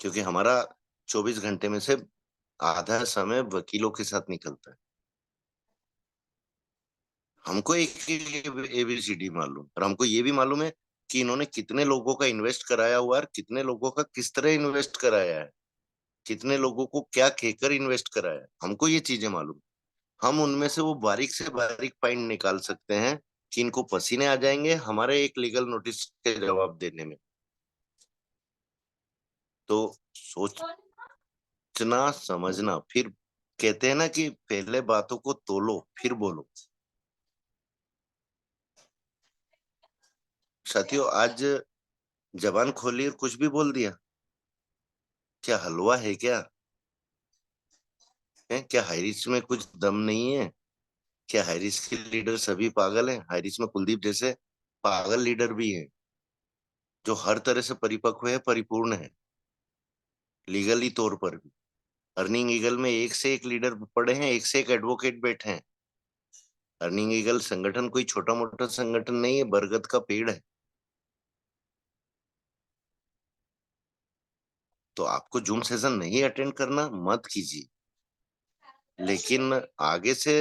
क्योंकि हमारा 24 घंटे में से आधा समय वकीलों के साथ निकलता है। हमको एक ABCD मालूम, और हमको ये भी मालूम है कि इन्होंने कितने लोगों का इन्वेस्ट कराया हुआ है और कितने लोगों का किस तरह इन्वेस्ट कराया है, कितने लोगों को क्या कहकर इन्वेस्ट कराया है, हमको ये चीजें मालूम है। हम उनमें से वो बारीक से बारीक पॉइंट निकाल सकते हैं कि इनको पसीने आ जाएंगे हमारे एक लीगल नोटिस के जवाब देने में। तो सोचना समझना, फिर कहते हैं ना कि पहले बातों को तोलो फिर बोलो। साथियों, आज जबान खोली और कुछ भी बोल दिया, क्या हलवा है क्या? है क्या हाईरिच में कुछ दम नहीं है? क्या हाईरिच के लीडर सभी पागल हैं? हाईरिच में कुलदीप जैसे पागल लीडर भी हैं, जो हर तरह से परिपक्व है, परिपूर्ण है, लीगली तौर पर भी। अर्निंग ईगल में एक से एक लीडर पड़े हैं, एक से एक एडवोकेट बैठे हैं। अर्निंग ईगल संगठन कोई छोटा मोटा संगठन नहीं है, बरगद का पेड़ है। तो आपको जूम सेशन नहीं अटेंड करना, मत कीजिए, लेकिन आगे से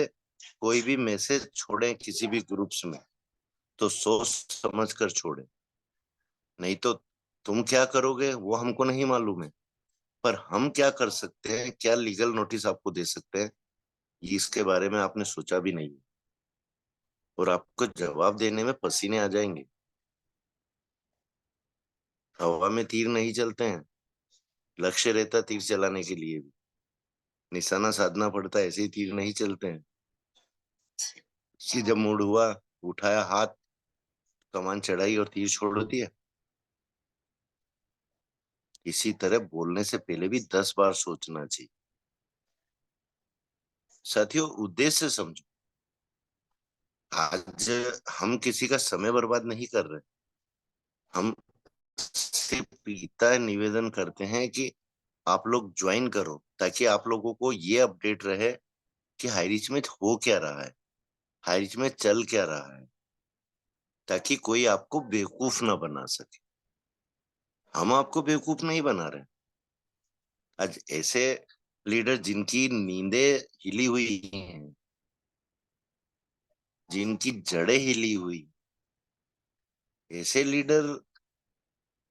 कोई भी मैसेज छोड़ें किसी भी ग्रुप्स में तो सोच समझ कर छोड़ें, नहीं तो तुम क्या करोगे वो हमको नहीं मालूम है, पर हम क्या कर सकते हैं, क्या लीगल नोटिस आपको दे सकते हैं, ये इसके बारे में आपने सोचा भी नहीं, और आपको जवाब देने में पसीने आ जाएंगे। हवा में तीर नहीं चलते हैं, लक्ष्य रहता तीर चलाने के लिए भी, निशाना साधना पड़ता है, ऐसे ही तीर नहीं चलते हैं। जब मूड हुआ, उठाया हाथ, कमान चढ़ाई और तीर छोड़ दिया। इसी तरह बोलने से पहले भी 10 बार सोचना चाहिए। साथियों, उद्देश्य समझो, आज हम किसी का समय बर्बाद नहीं कर रहे, हम सिर्फ पिता निवेदन करते हैं कि आप लोग ज्वाइन करो, ताकि आप लोगों को ये अपडेट रहे कि हाईरिच में हो क्या रहा है, हाईरिच में चल क्या रहा है, ताकि कोई आपको बेवकूफ ना बना सके। हम आपको बेवकूफ नहीं बना रहे। आज ऐसे लीडर जिनकी नींदें हिली हुई हैं, जिनकी जड़ें हिली हुई, ऐसे लीडर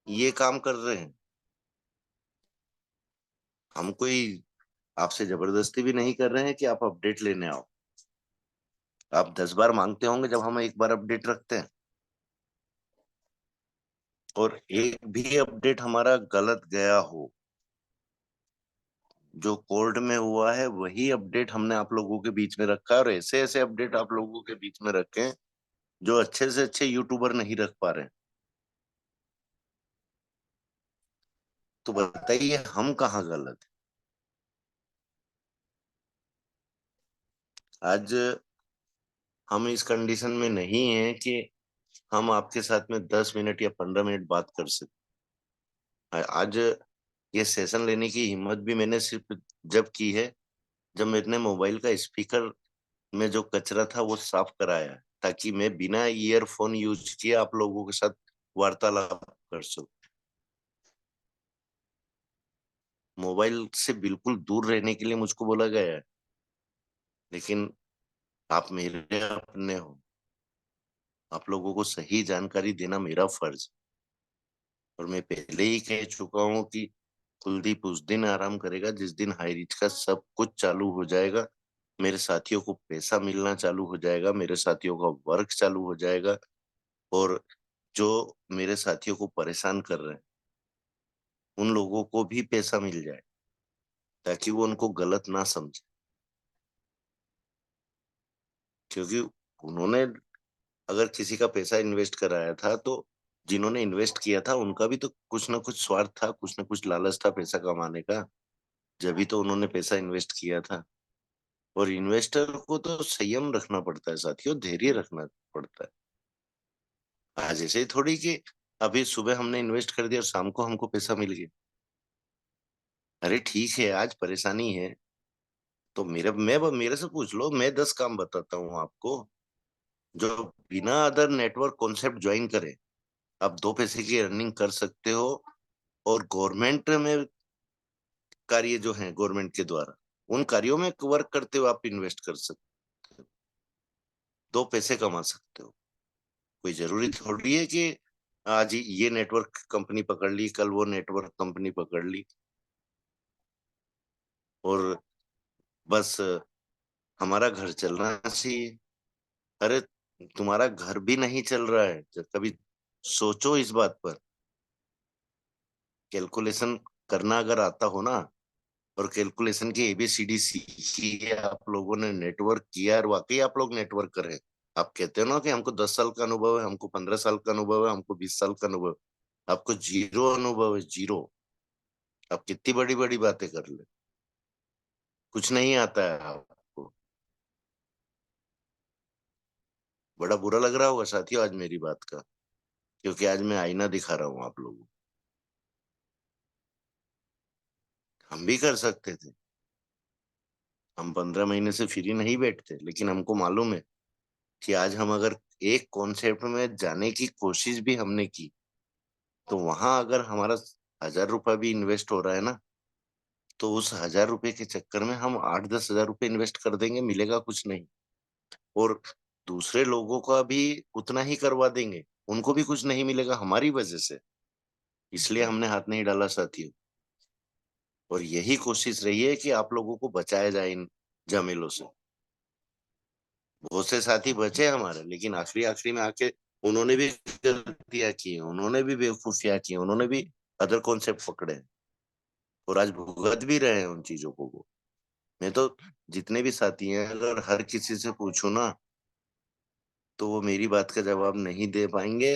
ये काम कर रहे हैं। हम कोई आपसे जबरदस्ती भी नहीं कर रहे हैं कि आप अपडेट लेने आओ। आप 10 बार मांगते होंगे जब हम एक बार अपडेट रखते हैं, और एक भी अपडेट हमारा गलत गया हो, जो कोर्ट में हुआ है वही अपडेट हमने आप लोगों के बीच में रखा है, और ऐसे ऐसे अपडेट आप लोगों के बीच में रखे हैं जो अच्छे से अच्छे यूट्यूबर नहीं रख पा रहे हैं। तो बताइए हम कहाँ गलत हैं? आज हम इस कंडीशन में नहीं है कि हम आपके साथ में 10 मिनट या 15 मिनट बात कर सकते। आज ये सेशन लेने की हिम्मत भी मैंने सिर्फ जब की है जब मैंने मोबाइल का स्पीकर में जो कचरा था वो साफ कराया है, ताकि मैं बिना ईयरफोन यूज किए आप लोगों के साथ वार्तालाप कर सकूं। मोबाइल से बिल्कुल दूर रहने के लिए मुझको बोला गया है, लेकिन आप मेरे अपने हो, आप लोगों को सही जानकारी देना मेरा फर्ज। और मैं पहले ही कह चुका हूं कि कुलदीप उस दिन आराम करेगा जिस दिन हाईरिच का सब कुछ चालू हो जाएगा, मेरे साथियों को पैसा मिलना चालू हो जाएगा, मेरे साथियों का वर्क चालू हो जाएगा, और जो मेरे साथियों को परेशान कर रहे हैं उन लोगों को भी पैसा मिल जाए, ताकि वो उनको गलत ना समझे। क्योंकि उन्होंने अगर किसी का पैसा इन्वेस्ट कराया था, तो जिन्होंने इन्वेस्ट किया था उनका भी तो कुछ ना कुछ स्वार्थ था, कुछ ना कुछ लालच था पैसा कमाने का, जब भी तो उन्होंने पैसा इन्वेस्ट किया था। और इन्वेस्टर को तो संयम रखना पड़ता है साथियों, धैर्य रखना पड़ता है। आज ऐसे ही थोड़ी कि अभी सुबह हमने इन्वेस्ट कर दिया और शाम को हमको पैसा मिल गया। अरे ठीक है, आज परेशानी है तो मेरे से पूछ लो, मैं 10 काम बताता हूँ आपको जो बिना अदर नेटवर्क कॉन्सेप्ट ज्वाइन करे आप 2 पैसे की अर्निंग कर सकते हो, और गवर्नमेंट में कार्य जो है गवर्नमेंट के द्वारा उन कार्यों में वर्क करते हुए आप इन्वेस्ट कर सकते हो, 2 पैसे कमा सकते हो। कोई जरूरी थोड़ी है कि आज ये नेटवर्क कंपनी पकड़ ली, कल वो नेटवर्क कंपनी पकड़ ली और बस हमारा घर चलना चाहिए। अरे तुम्हारा घर भी नहीं चल रहा है, जब कभी सोचो इस बात पर। कैलकुलेशन करना अगर आता हो ना, और कैलकुलेशन की एबीसीडी सीखी है आप लोगों ने, नेटवर्क किया और वाकई आप लोग नेटवर्क कर रहे हैं। आप कहते हो ना कि हमको 10 साल का अनुभव है, हमको 15 साल का अनुभव है, हमको 20 साल का अनुभव है। आपको जीरो अनुभव है, जीरो। आप कितनी बड़ी बड़ी बातें कर ले, कुछ नहीं आता है आपको। बड़ा बुरा लग रहा होगा साथियों आज मेरी बात का, क्योंकि आज मैं आईना दिखा रहा हूँ आप लोगों को। हम भी कर सकते थे, हम 15 महीने से फ्री नहीं बैठते, लेकिन हमको मालूम है कि आज हम अगर एक कॉन्सेप्ट में जाने की कोशिश भी हमने की, तो वहां अगर हमारा 1000 रुपया भी इन्वेस्ट हो रहा है ना, तो उस 1000 रुपये के चक्कर में हम 8-10 हजार रुपये इन्वेस्ट कर देंगे, मिलेगा कुछ नहीं। और दूसरे लोगों का भी उतना ही करवा देंगे, उनको भी कुछ नहीं मिलेगा हमारी वजह से। इसलिए हमने हाथ नहीं डाला साथियों। और यही कोशिश रही है कि आप लोगों को बचाया जाए इन झमेलों से। बहुत से साथी बचे हमारे, लेकिन आखिरी आखिरी में आके उन्होंने भी गलतियां की, उन्होंने भी बेवकूफियां की, उन्होंने भी अदर कॉन्सेप्ट पकड़े हैं, और आज भुगत भी रहे हैं उन चीजों को। मैं तो जितने भी साथी हैं, अगर हर किसी से पूछूं ना, तो वो मेरी बात का जवाब नहीं दे पाएंगे,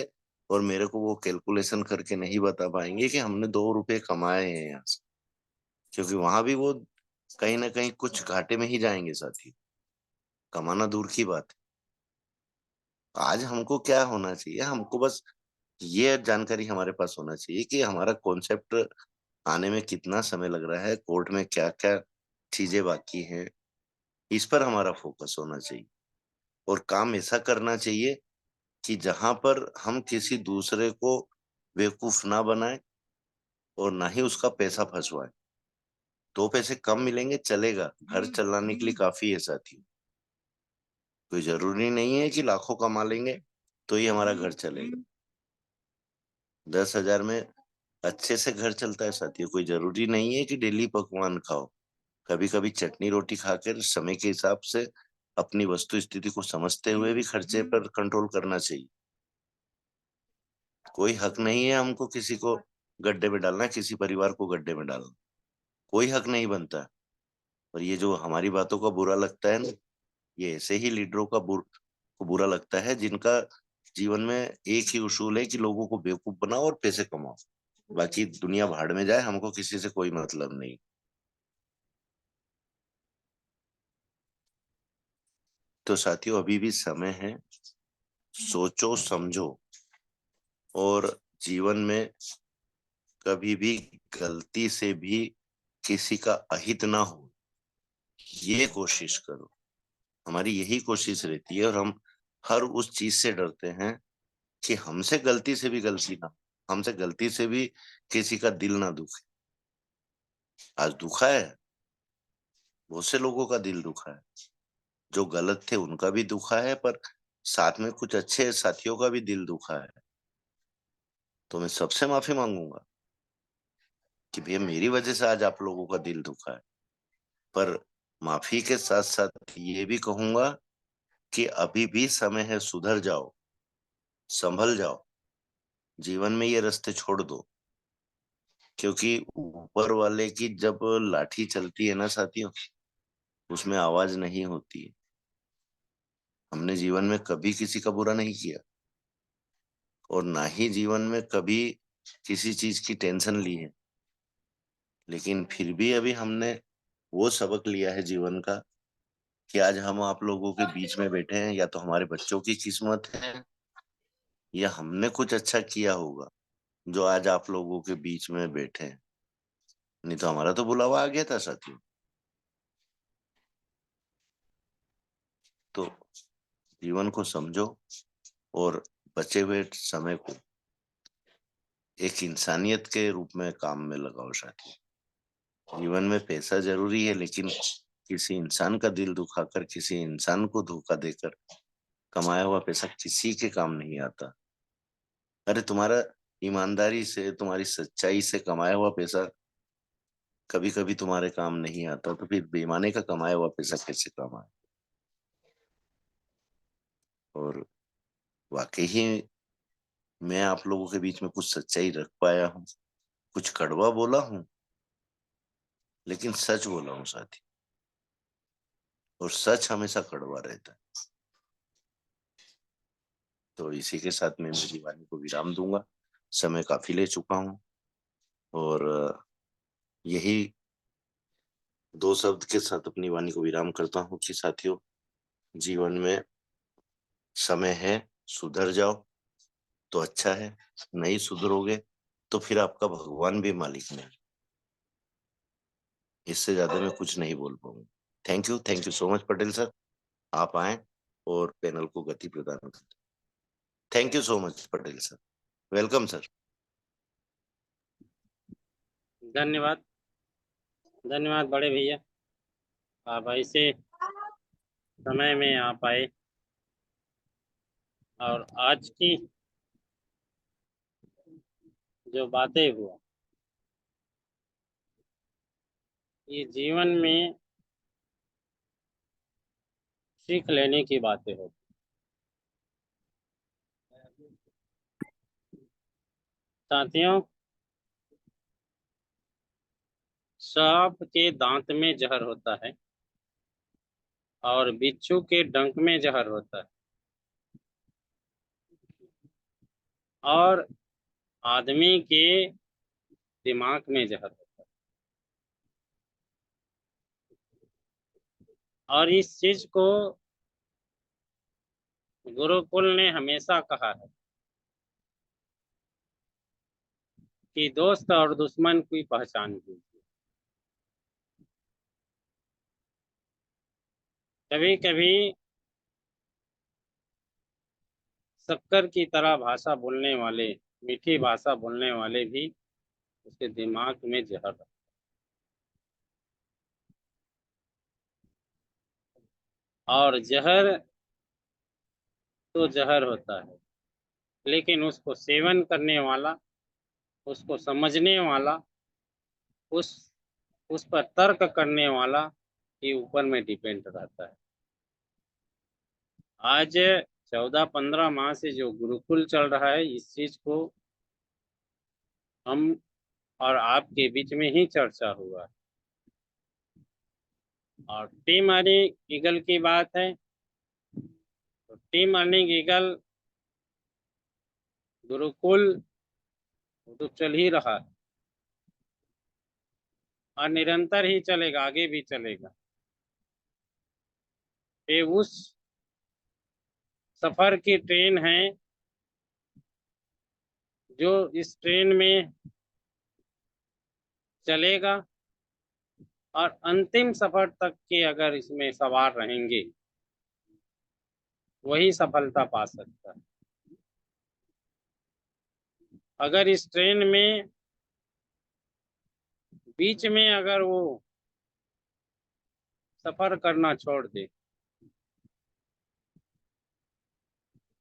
और मेरे को वो कैलकुलेशन करके नहीं बता पाएंगे कि हमने 2 रुपए कमाए हैं यहाँ से। क्योंकि वहां भी वो कहीं ना कहीं कुछ घाटे में ही जाएंगे साथी, कमाना दूर की बात है। आज हमको क्या होना चाहिए, हमको बस ये जानकारी हमारे पास होना चाहिए कि हमारा कॉन्सेप्ट आने में कितना समय लग रहा है, कोर्ट में क्या क्या चीजें बाकी हैं, इस पर हमारा फोकस होना चाहिए। और काम ऐसा करना चाहिए कि जहां पर हम किसी दूसरे को बेवकूफ ना बनाए और ना ही उसका पैसा फंसवाए। 2 पैसे कम मिलेंगे चलेगा, घर चलाने के लिए काफी है साथी। कोई जरूरी नहीं है कि लाखों कमा लेंगे तो ही हमारा घर चलेगा। 10 हजार में अच्छे से घर चलता है साथियों। कोई जरूरी नहीं है कि डेली पकवान खाओ, कभी कभी चटनी रोटी खाकर समय के हिसाब से अपनी वस्तु स्थिति को समझते हुए भी खर्चे पर कंट्रोल करना चाहिए। कोई हक नहीं है हमको किसी को गड्ढे में डालना, किसी परिवार को गड्ढे में डालना, कोई हक नहीं बनता। और ये जो हमारी बातों का बुरा लगता है ना, ये ऐसे ही लीडरों को बुरा लगता है जिनका जीवन में एक ही उसूल है कि लोगों को बेवकूफ बनाओ और पैसे कमाओ, बाकी दुनिया भाड़ में जाए, हमको किसी से कोई मतलब नहीं। तो साथियों अभी भी समय है, सोचो समझो, और जीवन में कभी भी गलती से भी किसी का अहित ना हो, ये कोशिश करो। हमारी यही कोशिश रहती है, और हम हर उस चीज से डरते हैं कि हमसे गलती से भी गलती ना, हमसे गलती से भी किसी का दिल ना दुखे। आज दुखा है, बहुत से लोगों का दिल दुखा है, जो गलत थे उनका भी दुखा है, पर साथ में कुछ अच्छे साथियों का भी दिल दुखा है। तो मैं सबसे माफी मांगूंगा कि भैया मेरी वजह से आज आप लोगों का दिल दुखा है। पर माफी के साथ साथ ये भी कहूंगा कि अभी भी समय है, सुधर जाओ, संभल जाओ, जीवन में ये रास्ते छोड़ दो। क्योंकि ऊपर वाले की जब लाठी चलती है ना साथियों, उसमें आवाज नहीं होती है। हमने जीवन में कभी किसी का बुरा नहीं किया, और ना ही जीवन में कभी किसी चीज की टेंशन ली है, लेकिन फिर भी अभी हमने वो सबक लिया है जीवन का कि आज हम आप लोगों के बीच में बैठे हैं। या तो हमारे बच्चों की किस्मत है, या हमने कुछ अच्छा किया होगा जो आज आप लोगों के बीच में बैठे हैं, नहीं तो हमारा तो बुलावा आ गया था साथियों। तो जीवन को समझो, और बचे हुए समय को एक इंसानियत के रूप में काम में लगाओ साथियों। जीवन में पैसा जरूरी है, लेकिन किसी इंसान का दिल दुखाकर, किसी इंसान को धोखा देकर कमाया हुआ पैसा किसी के काम नहीं आता। अरे तुम्हारा ईमानदारी से, तुम्हारी सच्चाई से कमाया हुआ पैसा कभी कभी तुम्हारे काम नहीं आता, तो फिर बेईमानी का कमाया हुआ पैसा कैसे काम आए? और वाकई ही मैं आप लोगों के बीच में कुछ सच्चाई रख पाया हूँ, कुछ कड़वा बोला हूँ, लेकिन सच बोला हूँ साथी, और सच हमेशा कड़वा रहता है। तो इसी के साथ मैं मेरी वाणी को विराम दूंगा, समय काफी ले चुका हूँ, और यही 2 शब्द के साथ अपनी वाणी को विराम करता हूँ कि साथियों, जीवन में समय है, सुधर जाओ तो अच्छा है, नहीं सुधरोगे तो फिर आपका भगवान भी मालिक नहीं। इससे ज्यादा मैं कुछ नहीं बोल पाऊंगा। Thank you so much Patel sir, आप आए और पैनल को गति प्रदान करें। Thank you so much Patel sir, welcome sir. धन्यवाद, धन्यवाद बड़े भैया, आप ऐसे समय में आप आए और आज की जो बातें हुआ, ये जीवन में सीख लेने की बातें होती। साथियों, सांप के दांत में जहर होता है और बिच्छू के डंक में जहर होता है, और आदमी के दिमाग में जहर होता है। और इस चीज को गुरुकुल ने हमेशा कहा है कि दोस्त और दुश्मन की पहचान कीजिए। कभी कभी शक्कर की तरह भाषा बोलने वाले, मीठी भाषा बोलने वाले भी उसके दिमाग में जहर रखते हैं। और जहर तो जहर होता है, लेकिन उसको सेवन करने वाला, उसको समझने वाला, उस उस पर तर्क करने वाला के ऊपर में डिपेंड रहता है। आज 14-15 माह से जो गुरुकुल चल रहा है, इस चीज को हम और आपके बीच में ही चर्चा हुआ है। और टीम अर्निंग ईगल की बात है, तो टीम अर्निंग ईगल गुरुकुल तो चल ही रहा है और निरंतर ही चलेगा, आगे भी चलेगा। ये उस सफर की ट्रेन है जो इस ट्रेन में चलेगा और अंतिम सफर तक के अगर इसमें सवार रहेंगे, वही सफलता पा सकता है। अगर इस ट्रेन में बीच में अगर वो सफर करना छोड़ दे,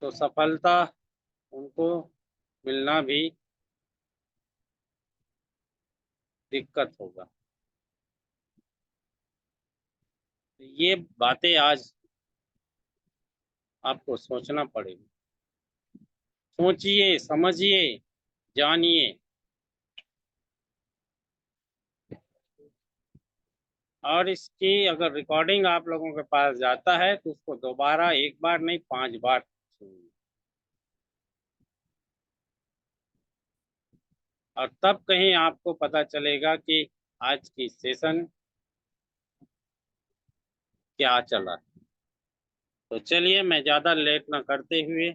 तो सफलता उनको मिलना भी दिक्कत होगा। ये बातें आज आपको सोचना पड़ेगी। सोचिए, समझिए, जानिए। और इसकी अगर रिकॉर्डिंग आप लोगों के पास जाता है तो उसको दोबारा 1 बार नहीं 5 बार सुनिए, और तब कहीं आपको पता चलेगा कि आज की सेशन क्या चला। तो चलिए, मैं ज़्यादा लेट ना करते हुए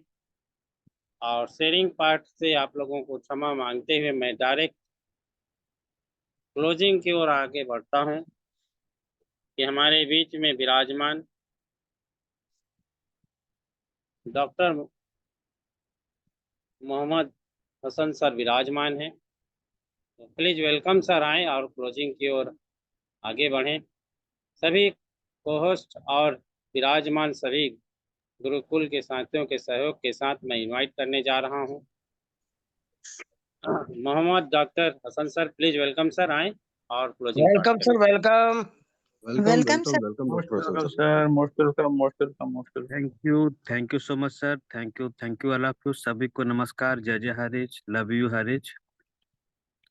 और शेयरिंग पार्ट से आप लोगों को क्षमा मांगते हुए मैं डायरेक्ट क्लोजिंग की ओर आगे बढ़ता हूं कि हमारे बीच में विराजमान डॉक्टर मोहम्मद हसन सर विराजमान हैं। तो प्लीज वेलकम सर, आए और क्लोजिंग की ओर आगे बढ़ें। सभी कोहोस्ट और विराजमान सभी गुरुकुल के साथियों के सहयोग के साथ मैं इनवाइट करने जा रहा हूँ। Mohammad doctor Hasan sir, please welcome sir, आए और closing part welcome sir, welcome. Welcome welcome welcome sir. Welcome most doctor welcome Hasan sir. Sir, most welcome, most welcome, most welcome. Thank you so much sir. Thank you all of you. सभी को नमस्कार, जय जय Harish, love you Harish.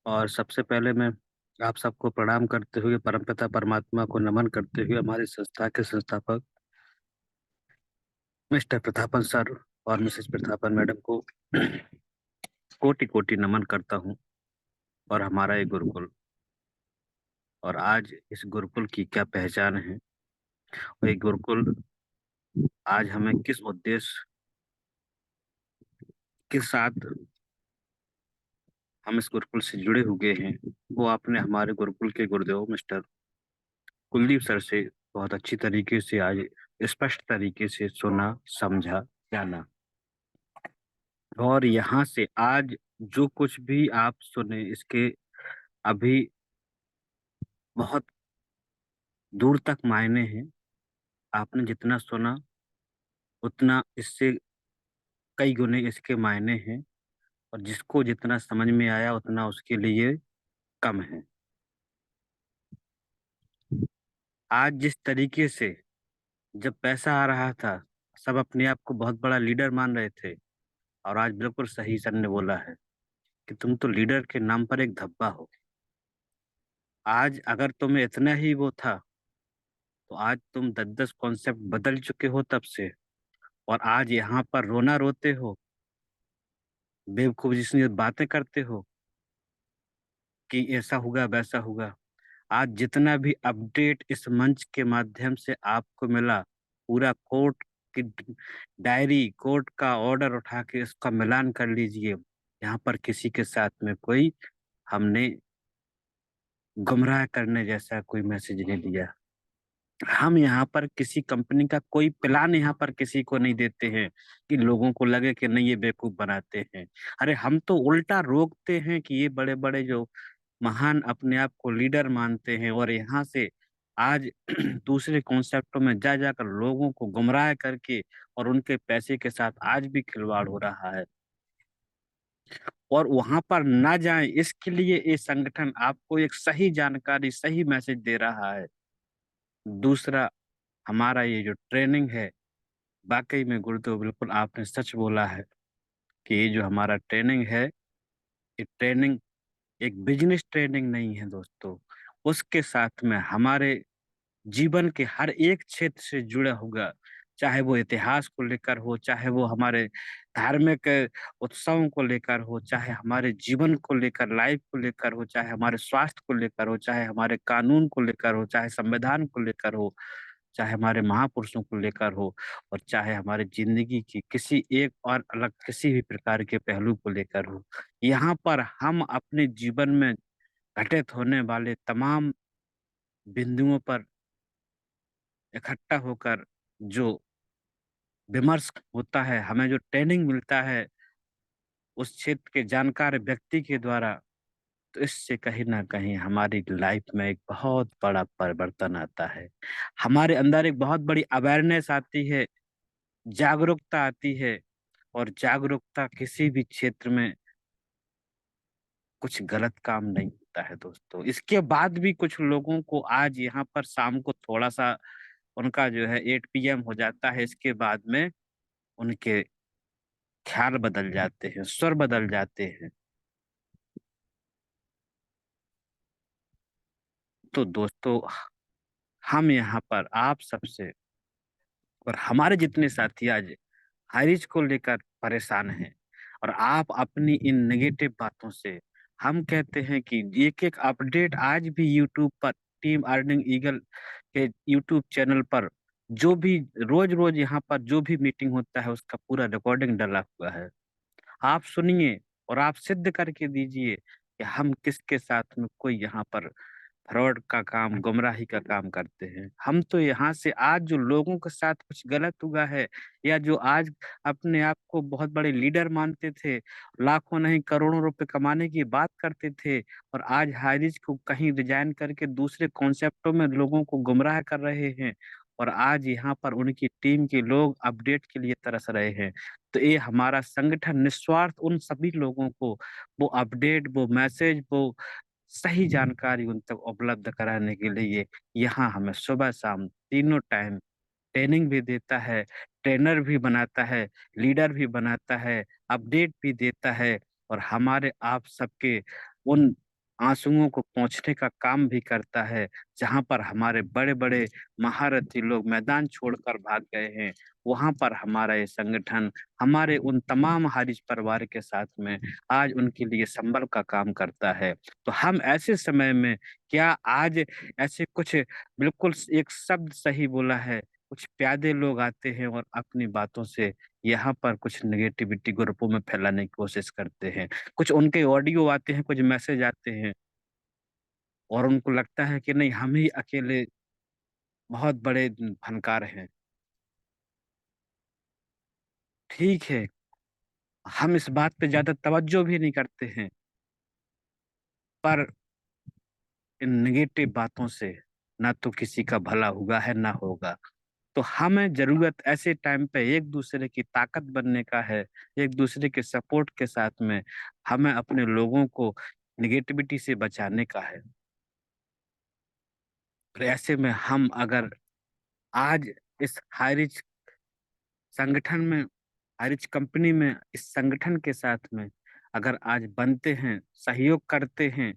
और सबसे पहले मैं आप सबको प्रणाम करते हुए परमपिता परमात्मा को नमन करते हुए हमारी संस्था के संस्थापक मिस्टर प्रतापन सर और मिसेस प्रतापन मैडम को कोटि कोटि नमन करता हूँ। और हमारा ये गुरुकुल, और आज इस गुरुकुल की क्या पहचान है, और ये गुरुकुल आज हमें किस उद्देश्य के साथ हम इस गुरुकुल से जुड़े हुए हैं, वो आपने हमारे गुरुकुल के गुरुदेव मिस्टर कुलदीप सर से बहुत अच्छी तरीके से आज स्पष्ट तरीके से सुना, समझा, जाना। और यहाँ से आज जो कुछ भी आप सुने, इसके अभी बहुत दूर तक मायने हैं। आपने जितना सुना उतना इससे कई गुने इसके मायने हैं, और जिसको जितना समझ में आया उतना उसके लिए कम है। आज जिस तरीके से जब पैसा आ रहा था, सब अपने आप को बहुत बड़ा लीडर मान रहे थे, और आज बिल्कुल सही सर ने बोला है कि तुम तो लीडर के नाम पर एक धब्बा हो। आज अगर तुम्हें इतना ही वो था, तो आज तुम 10-10 कॉन्सेप्ट बदल चुके हो तब से, और आज यहाँ पर रोना रोते हो, बेवकूफ जिसने बातें करते हो कि ऐसा होगा वैसा होगा। आज जितना भी अपडेट इस मंच के माध्यम से आपको मिला, पूरा कोर्ट की डायरी, कोर्ट का ऑर्डर उठा के इसका मिलान कर लीजिए। यहाँ पर किसी के साथ में कोई हमने गुमराह करने जैसा कोई मैसेज नहीं दिया। हम यहाँ पर किसी कंपनी का कोई प्लान यहाँ पर किसी को नहीं देते हैं कि लोगों को लगे कि नहीं ये बेवकूफ बनाते हैं। अरे हम तो उल्टा रोकते हैं कि ये बड़े बड़े जो महान अपने आप को लीडर मानते हैं, और यहाँ से आज दूसरे कॉन्सेप्टों में जा जाकर लोगों को गुमराह करके और उनके पैसे के साथ आज भी खिलवाड़ हो रहा है। और वहां पर ना जाए इसके लिए ये संगठन आपको एक सही जानकारी, सही मैसेज दे रहा है। दूसरा, हमारा ये जो ट्रेनिंग है, वाकई में गुरुदेव बिल्कुल आपने सच बोला है कि ये जो हमारा ट्रेनिंग है, ये ट्रेनिंग एक बिजनेस ट्रेनिंग नहीं है दोस्तों। उसके साथ में हमारे जीवन के हर एक क्षेत्र से जुड़ा होगा, चाहे वो इतिहास को लेकर हो, चाहे वो हमारे धार्मिक उत्सवों को लेकर हो, चाहे हमारे जीवन को लेकर, लाइफ को लेकर हो, चाहे हमारे स्वास्थ्य को लेकर हो, चाहे हमारे कानून को लेकर हो, चाहे संविधान को लेकर हो, चाहे हमारे महापुरुषों को लेकर हो, और चाहे हमारे जिंदगी की किसी एक और अलग किसी भी प्रकार के पहलू को लेकर हो। यहाँ पर हम अपने जीवन में घटित होने वाले तमाम बिंदुओं पर इकट्ठा होकर जो विमर्श होता है, हमें जो ट्रेनिंग मिलता है उस क्षेत्र के जानकार व्यक्ति के द्वारा, तो इससे कहीं ना कहीं हमारी लाइफ में एक बहुत बड़ा परिवर्तन आता है। हमारे अंदर एक बहुत बड़ी अवेयरनेस आती है, जागरूकता आती है। और जागरूकता किसी भी क्षेत्र में कुछ गलत काम नहीं होता है दोस्तों। इसके बाद भी कुछ लोगों को आज यहाँ पर शाम को थोड़ा सा उनका जो है 8 PM हो जाता है, इसके बाद में उनके ख्याल बदल जाते हैं, स्वर बदल जाते हैं। तो दोस्तों, हम यहाँ पर आप सबसे और हमारे जितने साथी आज हाइरिज को लेकर परेशान हैं, और आप अपनी इन नेगेटिव बातों से, हम कहते हैं कि एक एक अपडेट आज भी यूट्यूब पर, टीम अर्निंग ईगल के यूट्यूब चैनल पर जो भी रोज रोज यहाँ पर जो भी मीटिंग होता है उसका पूरा रिकॉर्डिंग डला हुआ है। आप सुनिए और आप सिद्ध करके दीजिए कि हम किसके साथ में कोई यहाँ पर फ्रॉड का काम, गुमराही का काम करते हैं। हम तो यहाँ से आज जो लोगों के साथ कुछ गलत हुआ है, या जो आज अपने आप को बहुत बड़े लीडर मानते थे, लाखों नहीं करोड़ों रुपए कमाने की बात करते थे, और आज हारिज को कहीं रिजाइन करके दूसरे कॉन्सेप्टों में लोगों को गुमराह कर रहे हैं, और आज यहाँ पर उनकी टीम के लोग अपडेट के लिए तरस रहे हैं। तो ये हमारा संगठन निस्वार्थ उन सभी लोगों को वो अपडेट, वो मैसेज, वो सही जानकारी उन तक उपलब्ध कराने के लिए यहाँ हमें सुबह शाम तीनों टाइम ट्रेनिंग भी देता है, ट्रेनर भी बनाता है, लीडर भी बनाता है, अपडेट भी देता है, और हमारे आप सबके उन आंसुओं को पोंछने का काम भी करता है। जहाँ पर हमारे बड़े बड़े महारथी लोग मैदान छोड़कर भाग गए हैं, वहां पर हमारा ये संगठन हमारे उन तमाम हारिज परिवार के साथ में आज उनके लिए संबल का काम करता है। तो हम ऐसे समय में क्या आज ऐसे कुछ, बिल्कुल एक शब्द सही बोला है, कुछ प्यादे लोग आते हैं और अपनी बातों से यहाँ पर कुछ नेगेटिविटी ग्रुपों में फैलाने की कोशिश करते हैं। कुछ उनके ऑडियो आते हैं, कुछ मैसेज आते हैं, और उनको लगता है कि नहीं, हम ही अकेले बहुत बड़े फनकार हैं। ठीक है, हम इस बात पे ज्यादा तवज्जो भी नहीं करते हैं, पर इन नेगेटिव बातों से ना तो किसी का भला हुआ है ना होगा। तो हमें जरूरत ऐसे टाइम पे एक दूसरे की ताकत बनने का है, एक दूसरे के सपोर्ट के साथ में हमें अपने लोगों को निगेटिविटी से बचाने का है। फिर ऐसे में हम अगर आज इस हाइरिच संगठन में, हाइरिच कंपनी में, इस संगठन के साथ में अगर आज बनते हैं, सहयोग करते हैं,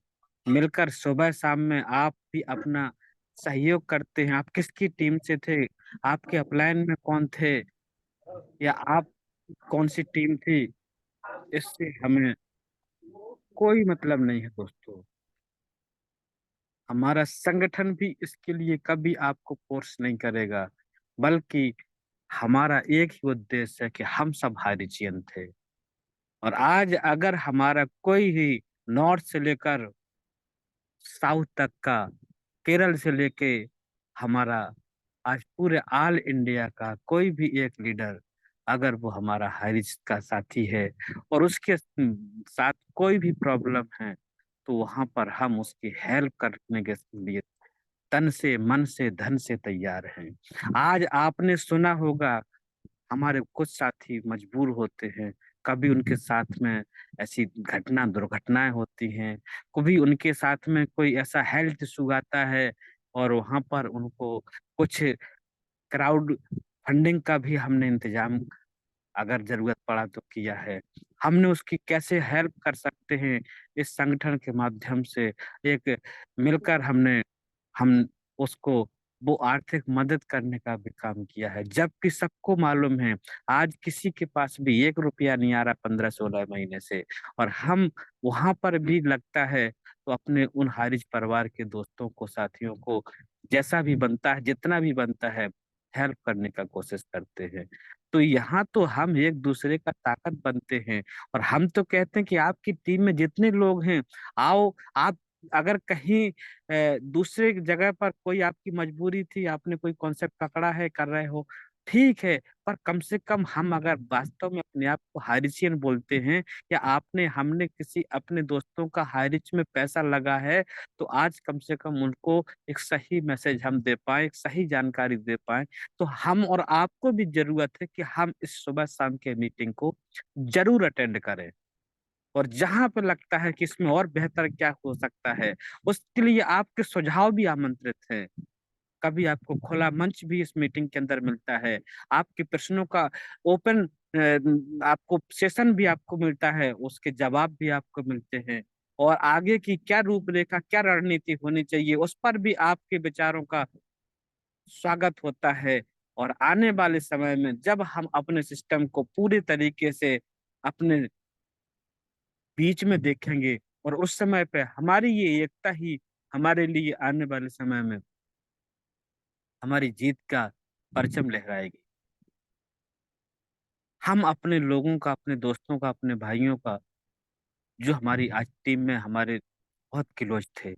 मिलकर सुबह शाम में आप भी अपना सहयोग करते हैं। आप किसकी टीम से थे, आपके अपलाइन में कौन थे, या आप कौन सी टीम थी, इससे हमें कोई मतलब नहीं है दोस्तों। हमारा संगठन भी इसके लिए कभी आपको फोर्स नहीं करेगा, बल्कि हमारा एक ही उद्देश्य है कि हम सब हाइरिचियन थे। और आज अगर हमारा कोई भी नॉर्थ से लेकर साउथ तक का, केरल से लेके हमारा आज पूरे ऑल इंडिया का कोई भी एक लीडर अगर वो हमारा हाइरिच का साथी है और उसके साथ कोई भी प्रॉब्लम है, तो वहां पर हम उसकी हेल्प करने के लिए तन से, मन से, धन से तैयार हैं। आज आपने सुना होगा हमारे कुछ साथी मजबूर होते हैं, कभी उनके साथ में ऐसी दुर्घटनाएं होती हैं, कभी उनके साथ में कोई ऐसा हेल्थ इशू आता है, और वहां पर उनको कुछ क्राउड फंडिंग का भी हमने इंतजाम अगर जरूरत पड़ा तो किया है। हमने उसकी कैसे हेल्प कर सकते हैं, इस संगठन के माध्यम से एक मिलकर हम उसको वो आर्थिक मदद करने का भी काम किया है। जबकि सबको मालूम है आज किसी के पास भी 1 रुपया नहीं आ रहा 15-16 महीने से, और हम वहां पर भी लगता है तो अपने उन हारिज परिवार के दोस्तों को, साथियों को जैसा भी बनता है, जितना भी बनता है, हेल्प करने का कोशिश करते हैं। तो यहाँ तो हम एक दूसरे का ताकत बनते हैं, और हम तो कहते हैं कि आपकी टीम में जितने लोग हैं, आओ आप, अगर कहीं दूसरे जगह पर कोई आपकी मजबूरी थी, आपने कोई कॉन्सेप्ट पकड़ा है, कर रहे हो, ठीक है, पर कम से कम हम अगर वास्तव में अपने आप को हाइरिचियन बोलते हैं, या हमने किसी अपने दोस्तों का हाइरिच में पैसा लगा है, तो आज कम से कम उनको एक सही मैसेज हम दे पाए, एक सही जानकारी दे पाए। तो हम और आपको भी जरूरत है कि हम इस सुबह शाम के मीटिंग को जरूर अटेंड करें, और जहां पे लगता है कि इसमें और बेहतर क्या हो सकता है, उसके लिए आपके सुझाव भी आमंत्रित हैं। कभी आपको खुला मंच भी इस मीटिंग के अंदर मिलता है, आपके प्रश्नों का ओपन आपको सेशन भी आपको मिलता है, उसके जवाब भी आपको मिलते हैं, और आगे की क्या रूपरेखा, क्या रणनीति होनी चाहिए, उस पर भी आपके विचारों का स्वागत होता है। और आने वाले समय में जब हम अपने सिस्टम को पूरे तरीके से अपने बीच में देखेंगे, और उस समय पे हमारी ये एकता ही हमारे लिए आने वाले समय में हमारी जीत का परचम लहराएगी। हम अपने लोगों का, अपने दोस्तों का, अपने भाइयों का, जो हमारी आज टीम में हमारे बहुत क्लोज थे,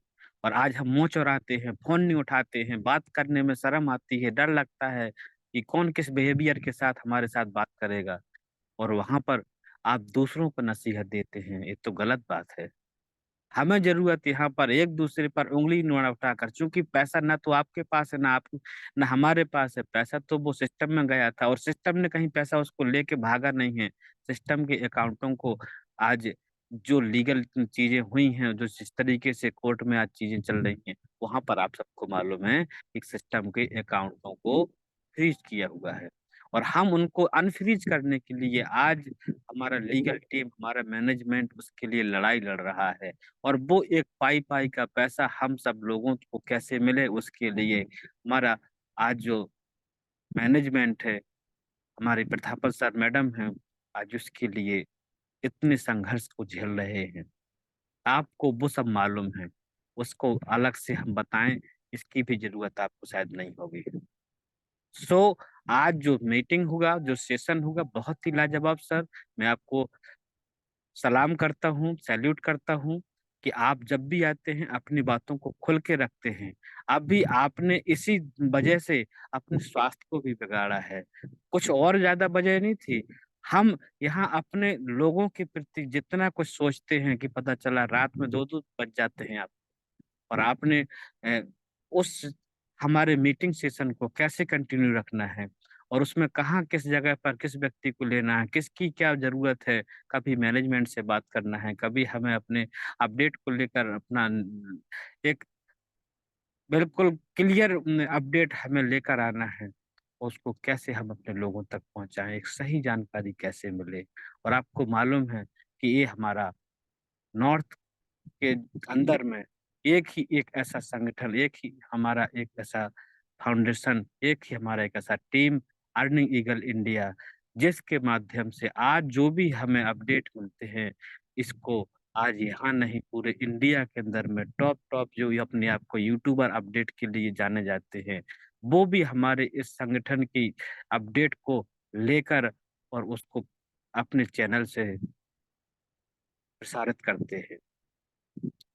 और आज हम मुंह चौराते हैं, फोन नहीं उठाते हैं, बात करने में शर्म आती है, डर लगता है कि कौन किस बिहेवियर के साथ हमारे साथ बात करेगा, और वहां पर आप दूसरों को नसीहत देते हैं। ये तो गलत बात है। हमें जरूरत यहाँ पर एक दूसरे पर उंगली न उठाकर, क्योंकि पैसा ना तो आपके पास है ना आप ना हमारे पास है। पैसा तो वो सिस्टम में गया था और सिस्टम ने कहीं पैसा उसको लेके भागा नहीं है। सिस्टम के अकाउंटों को आज जो लीगल चीजें हुई हैं, जो जिस तरीके से कोर्ट में आज चीजें चल रही हैं, वहां पर आप सबको मालूम है कि सिस्टम के अकाउंटों को फ्रीज किया हुआ है। और हम उनको अनफ्रीज करने के लिए आज हमारा लीगल टीम, हमारा मैनेजमेंट उसके लिए लड़ाई लड़ रहा है। और वो एक पाई पाई का पैसा हम सब लोगों को कैसे मिले, उसके लिए हमारा आज जो मैनेजमेंट है, हमारे प्रथापन सर मैडम हैं, आज उसके लिए इतने संघर्ष को झेल रहे हैं। आपको वो सब मालूम है, उसको अलग से हम बताएं इसकी भी जरूरत आपको शायद नहीं होगी। सो आज जो मीटिंग होगा, जो सेशन होगा, बहुत ही लाजवाब सर। मैं आपको सलाम करता हूँ, सैल्यूट करता हूँ कि आप जब भी आते हैं अपनी बातों को खुल के रखते हैं। अभी आपने इसी वजह से अपने स्वास्थ्य को भी बिगाड़ा है, कुछ और ज्यादा वजह नहीं थी। हम यहाँ अपने लोगों के प्रति जितना कुछ सोचते हैं कि पता चला रात में 2-2 बज जाते हैं आप, और आपने उस हमारे मीटिंग सेशन को कैसे कंटिन्यू रखना है, और उसमें कहाँ किस जगह पर किस व्यक्ति को लेना है, किसकी क्या जरूरत है। कभी मैनेजमेंट से बात करना है, कभी हमें अपने अपडेट को लेकर अपना एक बिल्कुल क्लियर अपडेट हमें लेकर आना है। उसको कैसे हम अपने लोगों तक पहुंचाएं, एक सही जानकारी कैसे मिले। और आपको मालूम है कि ये हमारा नॉर्थ के अंदर में एक ही एक ऐसा संगठन, एक ही हमारा एक ऐसा फाउंडेशन, एक ही हमारा एक ऐसा टीम, अर्निंग ईगल इंडिया, जिसके माध्यम से आज जो भी हमें अपडेट मिलते हैं, इसको आज यहाँ नहीं पूरे इंडिया के अंदर में टॉप टॉप जो ये अपने आप को यूट्यूबर अपडेट के लिए जाने जाते हैं, वो भी हमारे इस संगठन की अपडेट को लेकर और उसको अपने चैनल से प्रसारित करते हैं।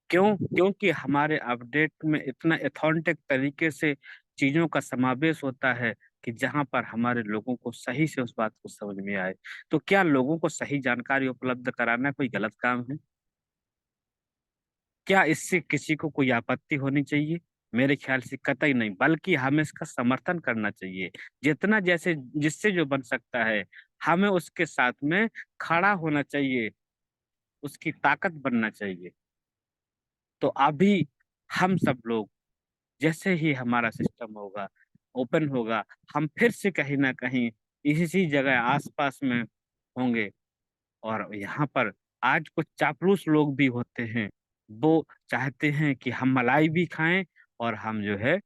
क्यों? क्योंकि हमारे अपडेट में इतना एथेंटिक तरीके से चीजों का समावेश होता है कि जहां पर हमारे लोगों को सही से उस बात को समझ में आए। तो क्या लोगों को सही जानकारी उपलब्ध कराना कोई गलत काम है? क्या इससे किसी को कोई आपत्ति होनी चाहिए? मेरे ख्याल से कतई नहीं, बल्कि हमें इसका समर्थन करना चाहिए। जितना जैसे जिससे जो बन सकता है, हमें उसके साथ में खड़ा होना चाहिए, उसकी ताकत बनना चाहिए। तो अभी हम सब लोग जैसे ही हमारा सिस्टम होगा, ओपन होगा, हम फिर से कहीं ना कहीं इसी जगह आसपास में होंगे। और यहाँ पर आज कुछ चापलूस लोग भी होते हैं, वो चाहते हैं कि हम मलाई भी खाएं और हम जो है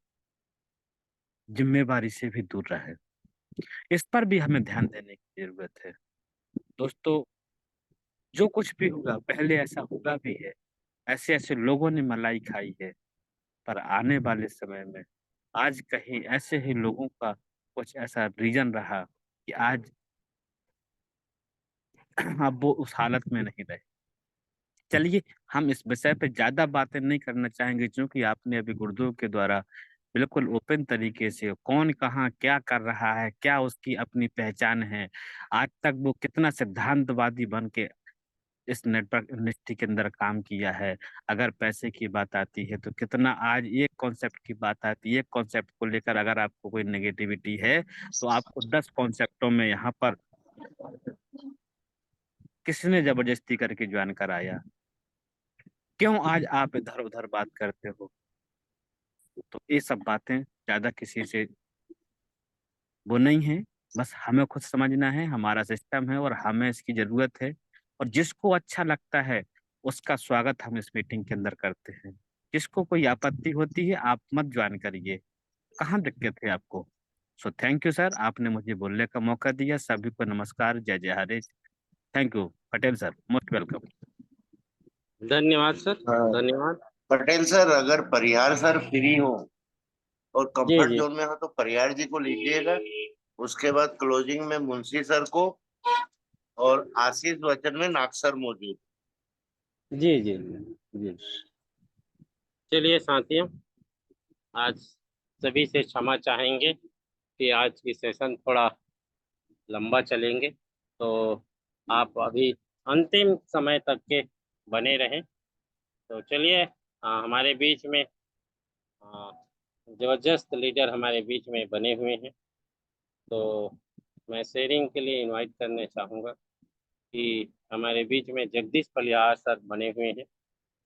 जिम्मेवारी से भी दूर रहें। इस पर भी हमें ध्यान देने की जरूरत है। दोस्तों, जो कुछ भी होगा पहले ऐसा होगा भी है, ऐसे ऐसे लोगों ने मलाई खाई है, पर आने वाले समय में आज कहीं ऐसे ही लोगों का कुछ ऐसा रीजन रहा कि आज अब वो उस हालत में नहीं रहे। चलिए, हम इस विषय पे ज्यादा बातें नहीं करना चाहेंगे, क्योंकि आपने अभी गुरुदेव के द्वारा बिल्कुल ओपन तरीके से कौन कहाँ क्या कर रहा है, क्या उसकी अपनी पहचान है, आज तक वो कितना सिद्धांतवादी बन के इस नेटवर्क इंडस्ट्री के अंदर काम किया है। अगर पैसे की बात आती है तो कितना आज एक कॉन्सेप्ट की बात आती है, एक कॉन्सेप्ट को लेकर अगर आपको कोई नेगेटिविटी है तो आपको 10 कॉन्सेप्टों में यहाँ पर किसने जबरदस्ती करके ज्वाइन कराया, क्यों आज आप इधर उधर बात करते हो। तो ये सब बातें ज्यादा किसी से वो नहीं है, बस हमें खुद समझना है, हमारा सिस्टम है और हमें इसकी जरूरत है। और जिसको अच्छा लगता है उसका स्वागत हम इस मीटिंग के अंदर करते हैं। जिसको कोई आपत्ति होती है आप मत ज्वाइन करिए, कहाँ दिक्कत है आपको। सो थैंक यू सर, आपने मुझे बोलने का मौका दिया। सभी को नमस्कार, जय जय हरे। Thank you Patel sir, most welcome. धन्यवाद सर, हाँ। धन्यवाद। पटेल सर, अगर परिहार सर फ्री हो और जी कंफर्ट जी जोन में हो तो परिहार जी को लीजिएगा। उसके बाद क्लोजिंग में मुंशी सर को, और आशीष वचन में नाग सर मौजूद। जी जी जी। चलिए साथियों, आज सभी से क्षमा चाहेंगे कि आज की सेशन थोड़ा लंबा चलेंगे, तो आप अभी अंतिम समय तक के बने रहें। तो चलिए, हमारे बीच में जबरदस्त लीडर हमारे बीच में बने हुए हैं, तो मैं शेयरिंग के लिए इनवाइट करना चाहूँगा कि हमारे बीच में जगदीश पलियार सर बने हुए हैं।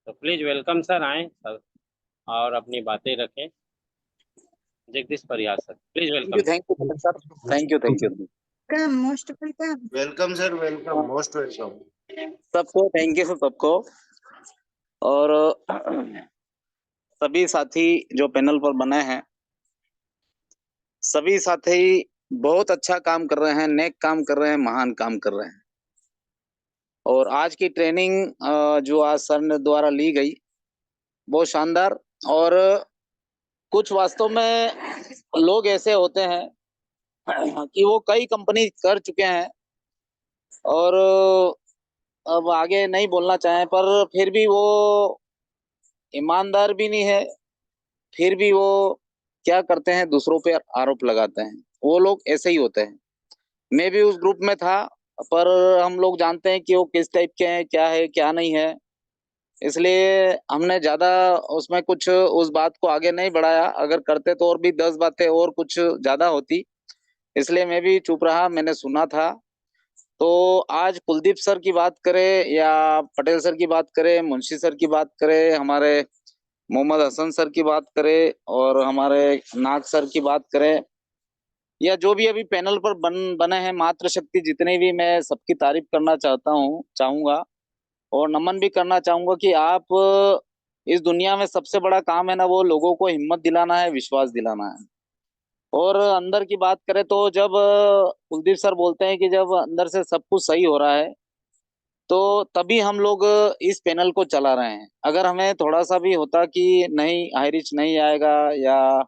तो प्लीज वेलकम सर, आए सर और अपनी बातें रखें। Jagdish Paliyar sir, please welcome. Thank you Patel sir, thank you welcome, most welcome. Welcome sir, welcome, most welcome. सबको, थैंक यू सबको। और सभी साथी जो पैनल पर बने हैं, सभी साथी बहुत अच्छा काम कर रहे हैं, नेक काम कर रहे हैं, महान काम कर रहे हैं। और आज की ट्रेनिंग जो आज सर ने द्वारा ली गई, बहुत शानदार। और कुछ वास्तव में लोग ऐसे होते हैं कि वो कई कंपनी कर चुके हैं और अब आगे नहीं बोलना चाहें, पर फिर भी वो ईमानदार भी नहीं है। फिर भी वो क्या करते हैं, दूसरों पे आरोप लगाते हैं। वो लोग ऐसे ही होते हैं। मैं भी उस ग्रुप में था, पर हम लोग जानते हैं कि वो किस टाइप के हैं, क्या है क्या नहीं है। इसलिए हमने ज्यादा उसमें कुछ उस बात को आगे नहीं बढ़ाया। अगर करते तो और भी 10 बातें और कुछ ज्यादा होती, इसलिए मैं भी चुप रहा, मैंने सुना था। तो आज कुलदीप सर की बात करें या पटेल सर की बात करें, मुंशी सर की बात करें, हमारे मोहम्मद हसन सर की बात करें और हमारे नाग सर की बात करें, या जो भी अभी पैनल पर बने हैं मात्र शक्ति जितने भी, मैं सबकी तारीफ करना चाहूंगा और नमन भी करना चाहूंगा कि आप इस दुनिया में सबसे बड़ा काम है ना, वो लोगों को हिम्मत दिलाना है, विश्वास दिलाना है। और अंदर की बात करें तो जब कुलदीप सर बोलते हैं कि जब अंदर से सब कुछ सही हो रहा है, तो तभी हम लोग इस पैनल को चला रहे हैं। अगर हमें थोड़ा सा भी होता कि नहीं, हाई रिच नहीं आएगा, या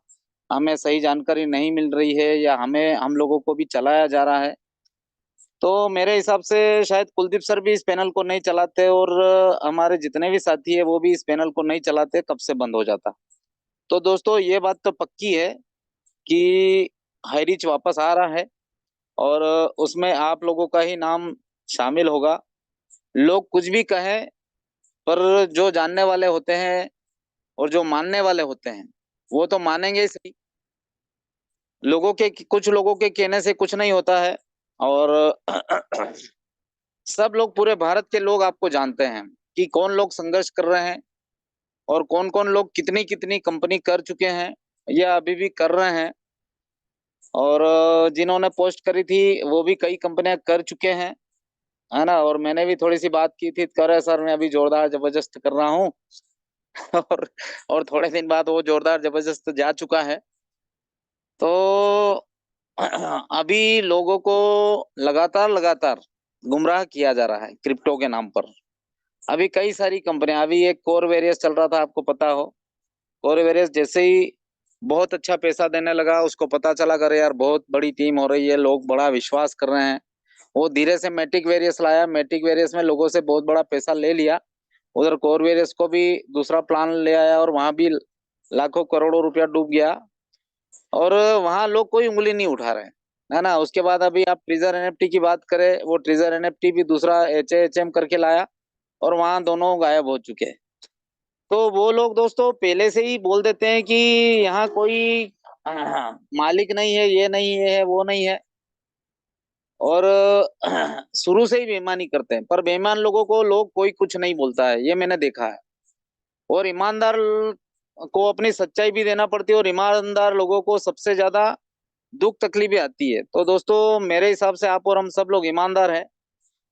हमें सही जानकारी नहीं मिल रही है, या हम लोगों को भी चलाया जा रहा है, तो मेरे हिसाब से शायद कुलदीप सर भी इस पैनल को नहीं चलाते और हमारे जितने भी साथी है वो भी इस पैनल को नहीं चलाते, कब से बंद हो जाता। तो दोस्तों, ये बात तो पक्की है कि हाई रिच वापस आ रहा है और उसमें आप लोगों का ही नाम शामिल होगा। लोग कुछ भी कहें, पर जो जानने वाले होते हैं और जो मानने वाले होते हैं वो तो मानेंगे ही सही। कुछ लोगों के कहने से कुछ नहीं होता है। और सब लोग, पूरे भारत के लोग आपको जानते हैं कि कौन लोग संघर्ष कर रहे हैं और कौन कौन लोग कितनी कितनी कंपनी कर चुके हैं या अभी भी कर रहे हैं। और जिन्होंने पोस्ट करी थी वो भी कई कंपनियां कर चुके हैं, है ना। और मैंने भी थोड़ी सी बात की थी, कर रहे सर मैं अभी जोरदार जबरदस्त कर रहा हूँ और और थोड़े दिन बाद वो जोरदार जबरदस्त जा चुका है। तो अभी लोगों को लगातार लगातार गुमराह किया जा रहा है क्रिप्टो के नाम पर। अभी कई सारी कंपनियां, अभी एक कोर वेरियस चल रहा था, आपको पता हो। कोर वेरियस जैसे ही बहुत अच्छा पैसा देने लगा, उसको पता चला करे यार बहुत बड़ी टीम हो रही है, लोग बड़ा विश्वास कर रहे हैं, वो धीरे से मैटिक वेरियस लाया। मैटिक वेरियस में लोगों से बहुत बड़ा पैसा ले लिया। उधर कोर वेरियस को भी दूसरा प्लान ले आया और वहां भी लाखों करोड़ों रुपया डूब गया और वहां लोग कोई उंगली नहीं उठा रहे, है ना। उसके बाद अभी आप ट्रिजर एनएफटी की बात करें, वो ट्रिजर एनएफटी भी दूसरा एचएचएम करके लाया और वहां दोनों गायब हो चुके हैं। तो वो लोग दोस्तों पहले से ही बोल देते हैं कि यहाँ कोई मालिक नहीं है, ये नहीं है, वो नहीं है, और शुरू से ही बेईमानी करते हैं। पर बेईमान लोगों को लोग कोई कुछ नहीं बोलता है, ये मैंने देखा है। और ईमानदार को अपनी सच्चाई भी देना पड़ती है और ईमानदार लोगों को सबसे ज्यादा दुख तकलीफें आती है। तो दोस्तों, मेरे हिसाब से आप और हम सब लोग ईमानदार हैं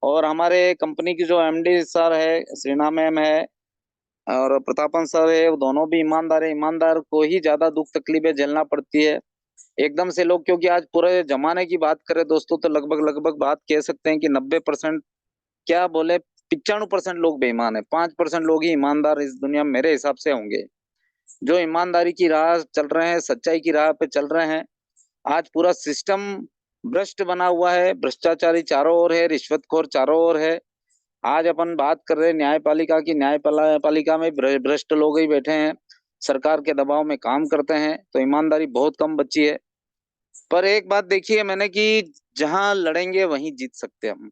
और हमारे कंपनी की जो एमडी सर है, श्रीना मैम है और प्रतापन सर है, वो दोनों भी ईमानदार है। ईमानदार को ही ज्यादा दुख तकलीफें झेलना पड़ती है एकदम से लोग, क्योंकि आज पूरे जमाने की बात करें दोस्तों तो लगभग लगभग बात कह सकते हैं कि 90%, क्या बोले 95% लोग बेईमान है, 5% लोग ही ईमानदार इस दुनिया में मेरे हिसाब से होंगे, जो ईमानदारी की राह चल रहे हैं, सच्चाई की राह पे चल रहे हैं। आज पूरा सिस्टम भ्रष्ट बना हुआ है, भ्रष्टाचारी चारों ओर है, रिश्वतखोर चारों ओर है। आज अपन बात कर रहे हैं न्यायपालिका की, न्यायपालिका में भ्रष्ट लोग ही बैठे हैं। सरकार के दबाव में काम करते हैं, तो ईमानदारी बहुत कम बची है। पर एक बात देखी है मैंने कि जहां लड़ेंगे वहीं जीत सकते हैं हम।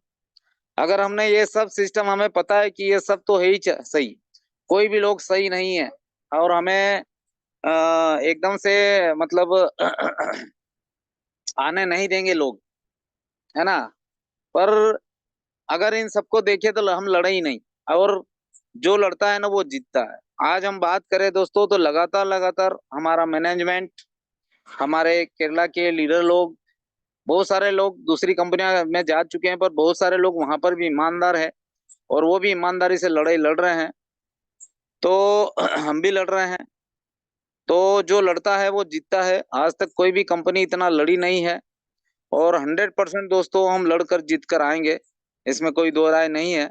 अगर हमने ये सब सिस्टम, हमें पता है कि ये सब तो है ही सही, कोई भी लोग सही नहीं है, और हमें एकदम से मतलब आने नहीं देंगे लोग, है ना। पर अगर इन सबको देखे तो हम लड़े ही नहीं, और जो लड़ता है ना वो जीतता है। आज हम बात करें दोस्तों, तो लगातार लगातार हमारा मैनेजमेंट, हमारे केरला के लीडर लोग, बहुत सारे लोग दूसरी कंपनियां में जा चुके हैं, पर बहुत सारे लोग वहां पर भी ईमानदार है, और वो भी ईमानदारी से लड़ाई लड़ रहे हैं। तो हम भी लड़ रहे हैं, तो जो लड़ता है वो जीतता है। आज तक कोई भी कंपनी इतना लड़ी नहीं है, और 100% दोस्तों हम लड़कर जीत कर आएंगे, इसमें कोई दो राय नहीं है।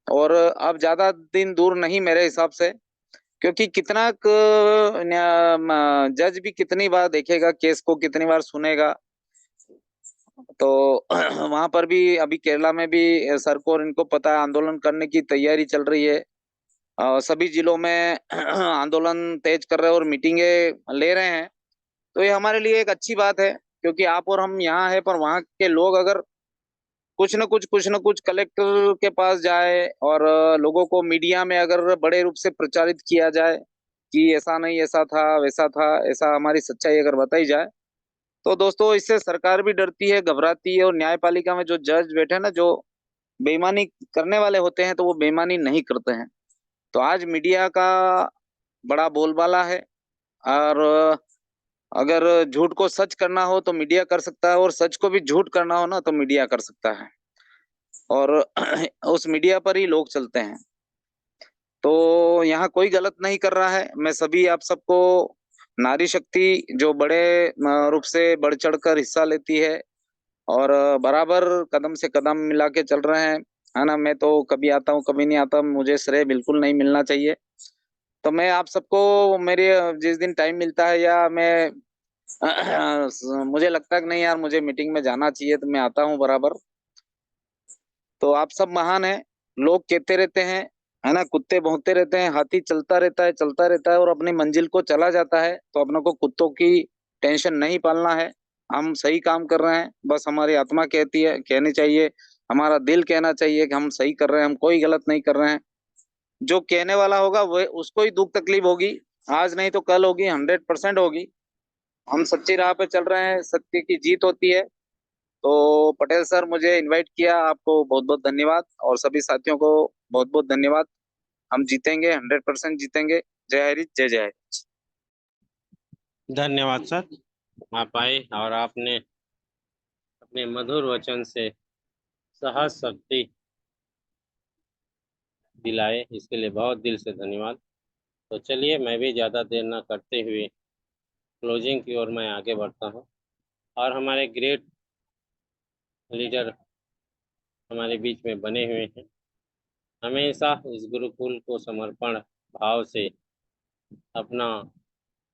और अब ज्यादा दिन दूर नहीं मेरे हिसाब से, क्योंकि कितना जज भी कितनी बार देखेगा केस को, कितनी बार सुनेगा। तो वहां पर भी अभी केरला में भी सर को और इनको पता है, आंदोलन करने की तैयारी चल रही है। सभी जिलों में आंदोलन तेज कर रहे हैं और मीटिंगें ले रहे हैं। तो ये हमारे लिए एक अच्छी बात है, क्योंकि आप और हम यहाँ हैं, पर वहाँ के लोग अगर कुछ न कुछ कलेक्टर के पास जाए, और लोगों को मीडिया में अगर बड़े रूप से प्रचारित किया जाए कि ऐसा नहीं, ऐसा था, वैसा था, ऐसा हमारी सच्चाई अगर बताई जाए, तो दोस्तों इससे सरकार भी डरती है, घबराती है, और न्यायपालिका में जो जज बैठे हैं ना, जो बेईमानी करने वाले होते हैं, तो वो बेईमानी नहीं करते हैं। तो आज मीडिया का बड़ा बोलबाला है, और अगर झूठ को सच करना हो तो मीडिया कर सकता है, और सच को भी झूठ करना हो ना तो मीडिया कर सकता है, और उस मीडिया पर ही लोग चलते हैं। तो यहाँ कोई गलत नहीं कर रहा है। मैं सभी आप सबको, नारी शक्ति जो बड़े रूप से बढ़ चढ़कर हिस्सा लेती है, और बराबर कदम से कदम मिला के चल रहे हैं, है ना। मैं तो कभी आता हूँ कभी नहीं आता, मुझे श्रेय बिल्कुल नहीं मिलना चाहिए। तो मैं आप सबको, मेरे जिस दिन टाइम मिलता है, या मैं मुझे लगता है कि नहीं यार मुझे मीटिंग में जाना चाहिए, तो मैं आता हूँ बराबर। तो आप सब महान हैं। लोग कहते रहते हैं, है ना, कुत्ते भौंकते रहते हैं, हाथी चलता रहता है और अपनी मंजिल को चला जाता है। तो अपने को कुत्तों की टेंशन नहीं पालना है। हम सही काम कर रहे हैं, बस हमारी आत्मा कहती है, कहनी चाहिए, हमारा दिल कहना चाहिए कि हम सही कर रहे हैं, हम कोई गलत नहीं कर रहे हैं। जो कहने वाला होगा वो उसको ही दुख तकलीफ होगी, आज नहीं तो कल होगी, 100% होगी। हम सच्ची राह पे चल रहे हैं, सत्य की जीत होती है। तो पटेल सर, मुझे इनवाइट किया, आपको बहुत बहुत धन्यवाद, और सभी साथियों को बहुत बहुत धन्यवाद। हम जीतेंगे, 100% जीतेंगे। जय हरि, जय जय हरि। धन्यवाद सर, आप आए और आपने अपने मधुर वचन से साहस शक्ति दिलाए, इसके लिए बहुत दिल से धन्यवाद। तो चलिए, मैं भी ज़्यादा देर ना करते हुए क्लोजिंग की ओर मैं आगे बढ़ता हूँ। और हमारे ग्रेट लीडर हमारे बीच में बने हुए हैं, हमेशा इस गुरुकुल को समर्पण भाव से अपना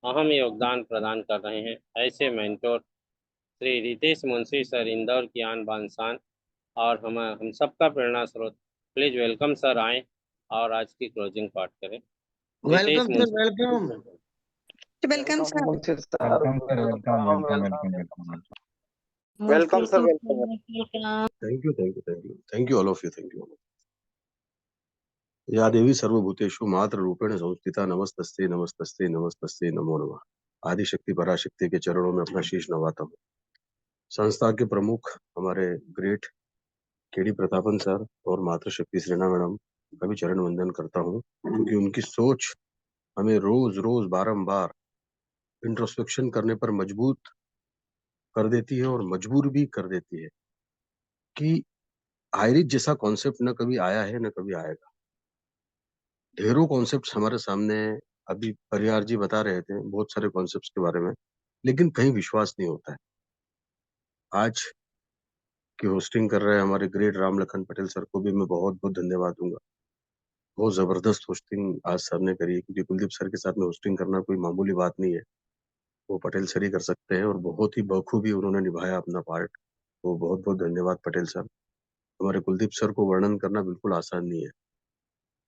अहम योगदान प्रदान कर रहे हैं। ऐसे मेंटोर श्री रितेश मुंशी सर, इंदौर की आन बान शान, और हम सबका प्रेरणा स्रोत। प्लीज वेलकम सर, आए और आज की क्लोजिंग पार्ट करें। Ritesh welcome sir, Munshi. Welcome welcome sir. Welcome sir, welcome. Thank you all of you, thank you. या देवी सर्वभूतेषु मात्र रूपेण संस्थिता, नमस्तस्ते नमस्तस्ते नमस्तस्ते, नमो नमः। आदिशक्ति पराशक्ति के चरणों में अपना शीश नवाता हूँ। संस्था के प्रमुख हमारे ग्रेट केडी प्रतापन सर और मातृशक्ति श्रेणा मैडम का भी चरण वंदन करता हूँ, क्योंकि उनकी सोच हमें रोज रोज बारंबार इंट्रोस्पेक्शन करने पर मजबूत कर देती है, और मजबूर भी कर देती है कि आयरिस जैसा कॉन्सेप्ट न कभी आया है न कभी आएगा। ढेरों कॉन्सेप्ट्स हमारे सामने हैं, अभी परिहार जी बता रहे थे बहुत सारे कॉन्सेप्ट्स के बारे में, लेकिन कहीं विश्वास नहीं होता है। आज की होस्टिंग कर रहे हैं हमारे ग्रेट राम लखन पटेल सर को भी मैं बहुत बहुत धन्यवाद दूंगा। बहुत जबरदस्त होस्टिंग आज सर ने करी है, क्योंकि कुलदीप सर के साथ में होस्टिंग करना कोई मामूली बात नहीं है, वो पटेल सर ही कर सकते हैं, और बहुत ही बखूबी उन्होंने निभाया अपना पार्ट। तो बहुत बहुत धन्यवाद पटेल सर। हमारे कुलदीप सर को वर्णन करना बिल्कुल आसान नहीं है,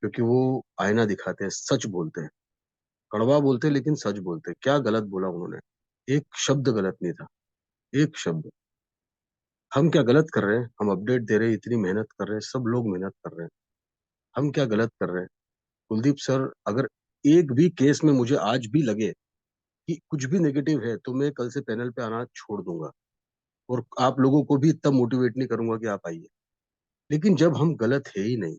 क्योंकि वो आईना दिखाते हैं, सच बोलते हैं, कड़वा बोलते लेकिन सच बोलते। क्या गलत बोला उन्होंने? एक शब्द गलत नहीं था, एक शब्द। हम क्या गलत कर रहे हैं? हम अपडेट दे रहे हैं, इतनी मेहनत कर रहे हैं, सब लोग मेहनत कर रहे हैं। हम क्या गलत कर रहे हैं? कुलदीप सर, अगर एक भी केस में मुझे आज भी लगे कि कुछ भी नेगेटिव है, तो मैं कल से पैनल पे आना छोड़ दूँगा और आप लोगों को भी इतना मोटिवेट नहीं करूँगा कि आप आइए। लेकिन जब हम गलत है ही नहीं,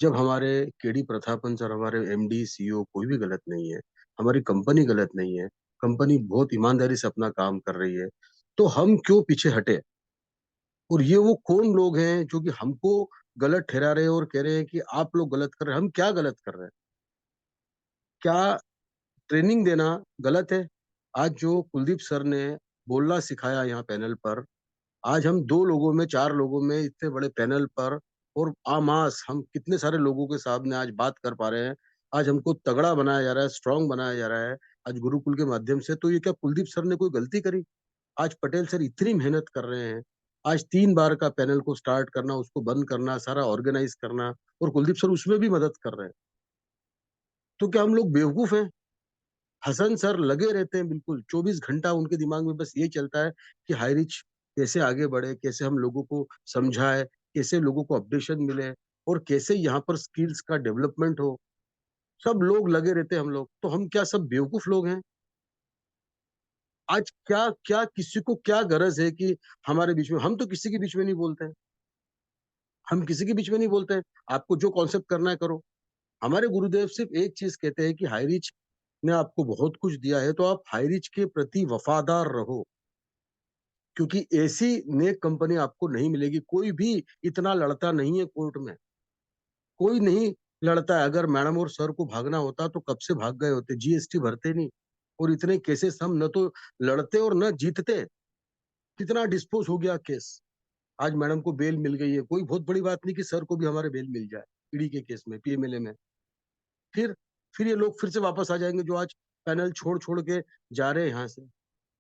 जब हमारे केडी प्रतापन सर, हमारे एमडी, सीईओ कोई भी गलत नहीं है, हमारी कंपनी गलत नहीं है, कंपनी बहुत ईमानदारी से अपना काम कर रही है, तो हम क्यों पीछे हटे? और ये वो कौन लोग हैं जो कि हमको गलत ठहरा रहे हैं और कह रहे हैं कि आप लोग गलत कर रहे हैं। हम क्या गलत कर रहे हैं? क्या ट्रेनिंग देना गलत है? आज जो कुलदीप सर ने बोलना सिखाया यहाँ पैनल पर, आज हम 2 लोगों में, 4 लोगों में इतने बड़े पैनल पर और आमास हम कितने सारे लोगों के सामने आज बात कर पा रहे हैं। आज हमको तगड़ा बनाया जा रहा है, स्ट्रॉन्ग बनाया जा रहा है, आज गुरुकुल के माध्यम से। तो ये क्या कुलदीप सर ने कोई गलती करी? आज पटेल सर इतनी मेहनत कर रहे हैं। आज 3 बार का पैनल को स्टार्ट करना, उसको बंद करना, सारा ऑर्गेनाइज़ करना और कुलदीप सर उसमें भी मदद कर रहे हैं। तो क्या हम लोग बेवकूफ़ हैं? हसन सर लगे रहते हैं बिल्कुल, 24 घंटा उनके दिमाग में बस ये चलता है कि हाई रिच कैसे आगे बढ़े, कैसे हम लोगों को समझाएँ, कैसे लोगों को अपडेशन मिले और कैसे यहाँ पर स्किल्स का डेवलपमेंट हो। सब लोग लगे रहते हैं हम लोग, तो हम क्या सब बेवकूफ़ लोग हैं? आज क्या क्या किसी को क्या गरज है कि हमारे बीच में, हम तो किसी के बीच में नहीं बोलते हैं। हम किसी के बीच में नहीं बोलते हैं, आपको जो कॉन्सेप्ट करना है करो। हमारे गुरुदेव सिर्फ़ एक चीज़ कहते हैं कि हाई रिच ने आपको बहुत कुछ दिया है, तो आप हाई रिच के प्रति वफ़ादार रहो। क्योंकि ऐसी नेक कंपनी आपको नहीं मिलेगी। कोई भी इतना लड़ता नहीं है कोर्ट में, कोई नहीं लड़ता है। अगर मैडम और सर को भागना होता तो कब से भाग गए होते, जीएसटी भरते नहीं और इतने केसेस हम न तो लड़ते और न जीतते। कितना डिस्पोज़ हो गया केस। आज मैडम को बेल मिल गई है, कोई बहुत बड़ी बात नहीं कि सर को भी हमारे बेल मिल जाए, ईडी के केस में, पीएमएलए में। फिर फिर ये लोग फिर से वापस आ जाएँगे जो आज पैनल छोड़-छोड़ के जा रहे हैं यहाँ से,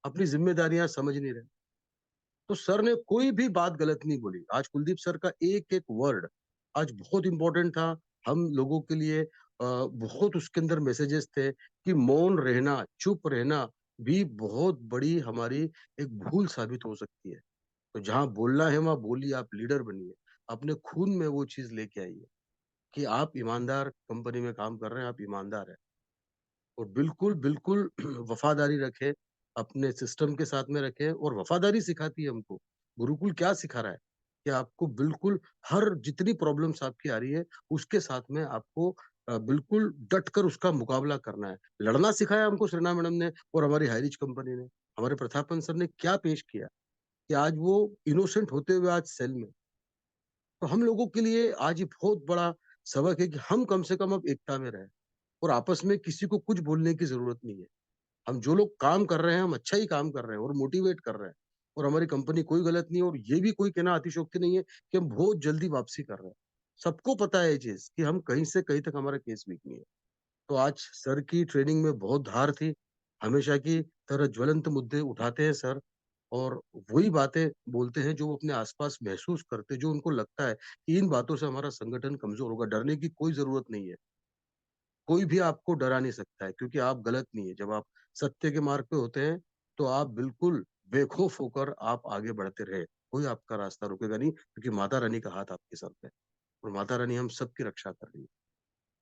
अपनी ज़िम्मेदारियाँ समझ नहीं रहे। तो सर ने कोई भी बात गलत नहीं बोली। आज कुलदीप सर का एक-एक वर्ड आज बहुत इम्पोर्टेंट था। हम लोगों के लिए बहुत उसके अंदर मैसेजेस थे कि मौन रहना, चुप रहना भी बहुत बड़ी हमारी एक भूल साबित हो सकती है। तो जहाँ बोलना है वहाँ बोलिए, आप लीडर बनिए। अपने खून में वो चीज़ लेके आइए कि आप ईमानदार कंपनी में काम कर रहे हैं, आप ईमानदार हैं। और बिल्कुल, बिल्कुल वफ़ादारी रखें, अपने सिस्टम के साथ में रखें और वफ़ादारी सिखाती है हमको। गुरुकुल क्या सिखा रहा है कि आपको बिल्कुल हर जितनी प्रॉब्लम्स आपकी आ रही है, उसके साथ में आपको बिल्कुल डट कर उसका मुकाबला करना है। लड़ना सिखाया हमको सृणा मैडम ने और हमारी हाइरिच कंपनी ने। हमारे प्रतापन सर ने क्या पेश किया कि आज वो इनोसेंट होते हुए आज सेल में। तो हम लोगों के लिए आज ये बहुत बड़ा सबक है कि हम कम से कम अब एकता में रहें और आपस में किसी को कुछ बोलने की ज़रूरत नहीं है। हम जो लोग काम कर रहे हैं, हम अच्छा ही काम कर रहे हैं और मोटिवेट कर रहे हैं और हमारी कंपनी कोई गलत नहीं है और ये भी कोई कहना अतिशयोक्ति नहीं है कि हम बहुत जल्दी वापसी कर रहे हैं। सबको पता है ये चीज़ कि हम कहीं से कहीं तक हमारा केस वीक नहीं है। तो आज सर की ट्रेनिंग में बहुत धार थी। हमेशा की तरह ज्वलंत मुद्दे उठाते हैं सर और वही बातें बोलते हैं जो वो अपने आस-पास महसूस करते हैं, जो उनको लगता है कि इन बातों से हमारा संगठन कमज़ोर होगा। डरने की कोई ज़रूरत नहीं है। कोई भी आपको डरा नहीं सकता है क्योंकि आप गलत नहीं है। जब आप सत्य के मार्ग पे होते हैं, तो आप बिल्कुल बेखौफ होकर आप आगे बढ़ते रहे। कोई आपका रास्ता रोकेगा नहीं क्योंकि माता रानी का हाथ आपके सर पे है और माता रानी हम सबकी रक्षा कर रही है।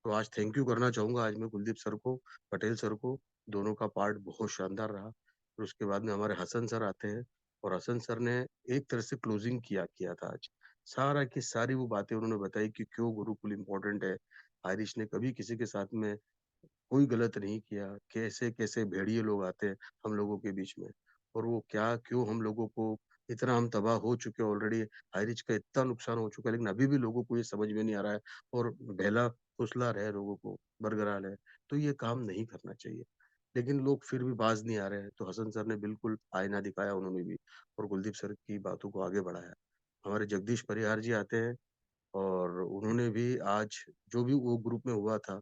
तो आज थैंक यू करना चाहूँगा आज मैं कुलदीप सर को, पटेल सर को, दोनों का पार्ट बहुत शानदार रहा। फिर उसके बाद में हमारे हसन सर आते हैं और हसन सर ने एक तरह से क्लोजिंग किया किया था आज। सारा की सारी वो बातें उन्होंने बताई कि क्यों गुरुकुल इम्पोर्टेंट है। आइरिश ने कभी किसी के साथ में कोई गलत नहीं किया। कैसे-कैसे भेड़िए लोग आते हैं हम लोगों के बीच में और वो क्या क्यों हम लोगों को इतना हम तबाह हो चुके हैं ऑलरेडी, हाई रिच का इतना नुकसान हो चुका है, लेकिन अभी भी लोगों को ये समझ में नहीं आ रहा है और बहला-फुसला रहे लोगों को, बरगला रहे। तो ये काम नहीं करना चाहिए। लेकिन लोग फिर भी बाज़ नहीं आ रहे हैं, तो हसन सर ने बिल्कुल आईना दिखाया उन्होंने भी और कुलदीप सर की बातों को आगे बढ़ाया। हमारे जगदीश परिहार जी आते हैं और उन्होंने भी आज जो भी वो ग्रुप में हुआ था,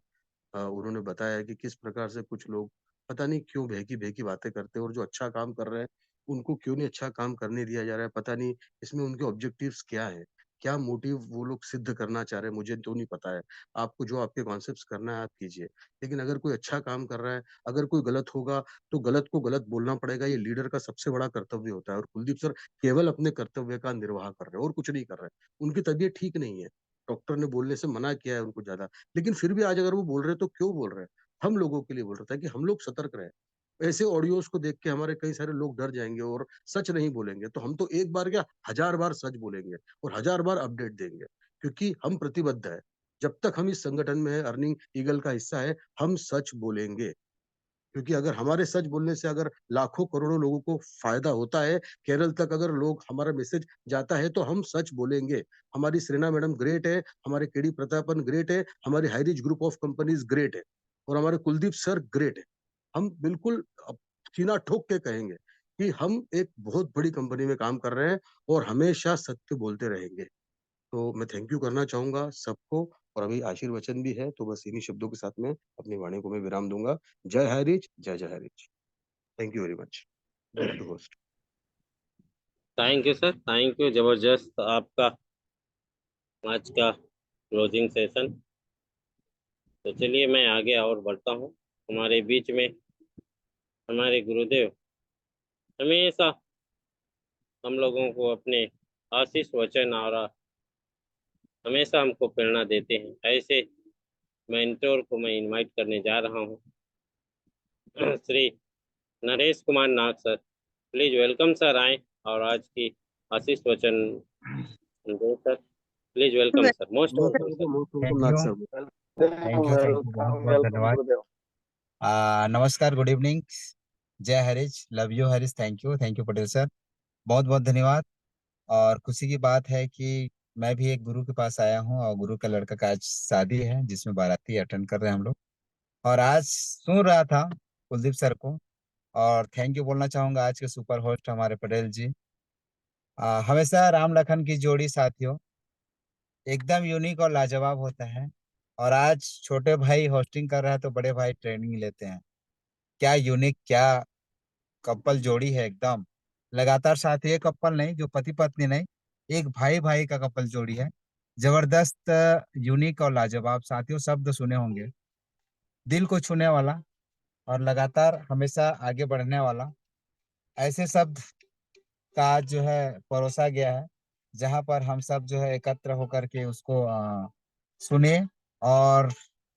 उन्होंने बताया कि किस प्रकार से कुछ लोग पता नहीं क्यों बहकी-बहकी बातें करते हैं और जो अच्छा काम कर रहे हैं, उनको क्यों नहीं अच्छा काम करने दिया जा रहा है, पता नहीं इसमें उनके ऑब्जेक्टिव्स क्या हैं? क्या मोटिव वो लोग सिद्ध करना चाह रहे हैं मुझे तो नहीं पता है। आपको जो आपके कॉन्सेप्ट्स करना है आप कीजिए। लेकिन अगर कोई अच्छा काम कर रहा है, अगर कोई गलत होगा तो गलत को गलत बोलना पड़ेगा, ये लीडर का सबसे बड़ा कर्तव्य होता है। और कुलदीप सर केवल अपने कर्तव्य का निर्वाह कर रहे हैं और कुछ नहीं कर रहे हैं। उनकी तबीयत ठीक नहीं है। डॉक्टर ने बोलने से मना किया है उनको ज़्यादा। लेकिन फिर भी आज अगर वो बोल रहे हैं तो क्यों बोल रहे हैं? हम लोगों के लिए बोल रहे हैं ताकि हम लोग सतर्क रहें। ऐसे ऑडियोज़ को देख के हमारे कई सारे लोग डर जाएँगे और सच नहीं बोलेंगे। तो हम तो एक बार क्या 1000 बार सच बोलेंगे और 1000 बार अपडेट देंगे। क्योंकि हम प्रतिबद्ध हैं। जब तक हम इस संगठन में हैं, अर्निंग ईगल का हिस्सा है, हम सच बोलेंगे। क्योंकि अगर हमारे सच बोलने से अगर लाखों करोड़ों लोगों को फ़ायदा होता है, केरल तक अगर लोग हमारा मैसेज जाता है, तो हम सच बोलेंगे। हमारी सेरेना मैडम ग्रेट है, हमारे केडी प्रतापन ग्रेट है, हमारी हाइरिच ग्रुप ऑफ कंपनीज़ ग्रेट है और हमारे कुलदीप सर ग्रेट है। हम बिल्कुल सीना ठोक के कहेंगे कि हम एक बहुत बड़ी कंपनी में काम कर रहे हैं और हमेशा सत्य बोलते रहेंगे। तो मैं थैंक यू करना चाहूँगा सबको और अभी आशीर्वचन भी है, तो बस इन्हीं शब्दों के साथ में अपनी वाणी को मैं विराम दूँगा। जय हरिच, जय जय हरिच। Thank you very much. Back to host. Thank you sir, thank you. जबरदस्त आपका आज का क्लोजिंग सेशन। तो चलिए मैं आगे और बढ़ता हूँ। हमारे बीच में हमारे गुरुदेव हमेशा हम लोगों को अपने आशीष वचन और हमेशा हमको प्रेरणा देते हैं। ऐसे मेंटोर को मैं इनवाइट करने जा रहा हूँ, श्री नरेश कुमार नाग सर। प्लीज वेलकम सर, आए और आज की आशीष वचन दो sir. Please welcome sir, most welcome sir. Most thank Nag you साहब। थैंक यू बहुत बहुत धन्यवाद। नमस्कार, गुड इवनिंग, जय Harish, love you Harish, thank you Patel sir, बहुत बहुत धन्यवाद। और खुशी की बात है कि मैं भी एक गुरु के पास आया हूँ और गुरु का लड़का का आज शादी है जिसमें बाराती अटेंड कर रहे हैं हम लोग। और आज सुन रहा था कुलदीप सर को और थैंक यू बोलना चाहूंगा आज के सुपर होस्ट हमारे पटेल जी। हमेशा राम लखन की जोड़ी साथियों एकदम यूनिक और लाजवाब होता है। और आज छोटे भाई होस्टिंग कर रहा है तो बड़े भाई ट्रेनिंग लेते हैं। क्या यूनिक, क्या कपल जोड़ी है एकदम। लगातार साथ ये कपल नहीं जो पति पत्नी नहीं, एक भाई भाई का कपल जोड़ी है। जबरदस्त, यूनिक और लाजवाब साथियों, शब्द सुने होंगे दिल को छूने वाला और लगातार हमेशा आगे बढ़ने वाला। ऐसे शब्द का आज जो है परोसा गया है जहां पर हम सब जो है एकत्र होकर के उसको सुने और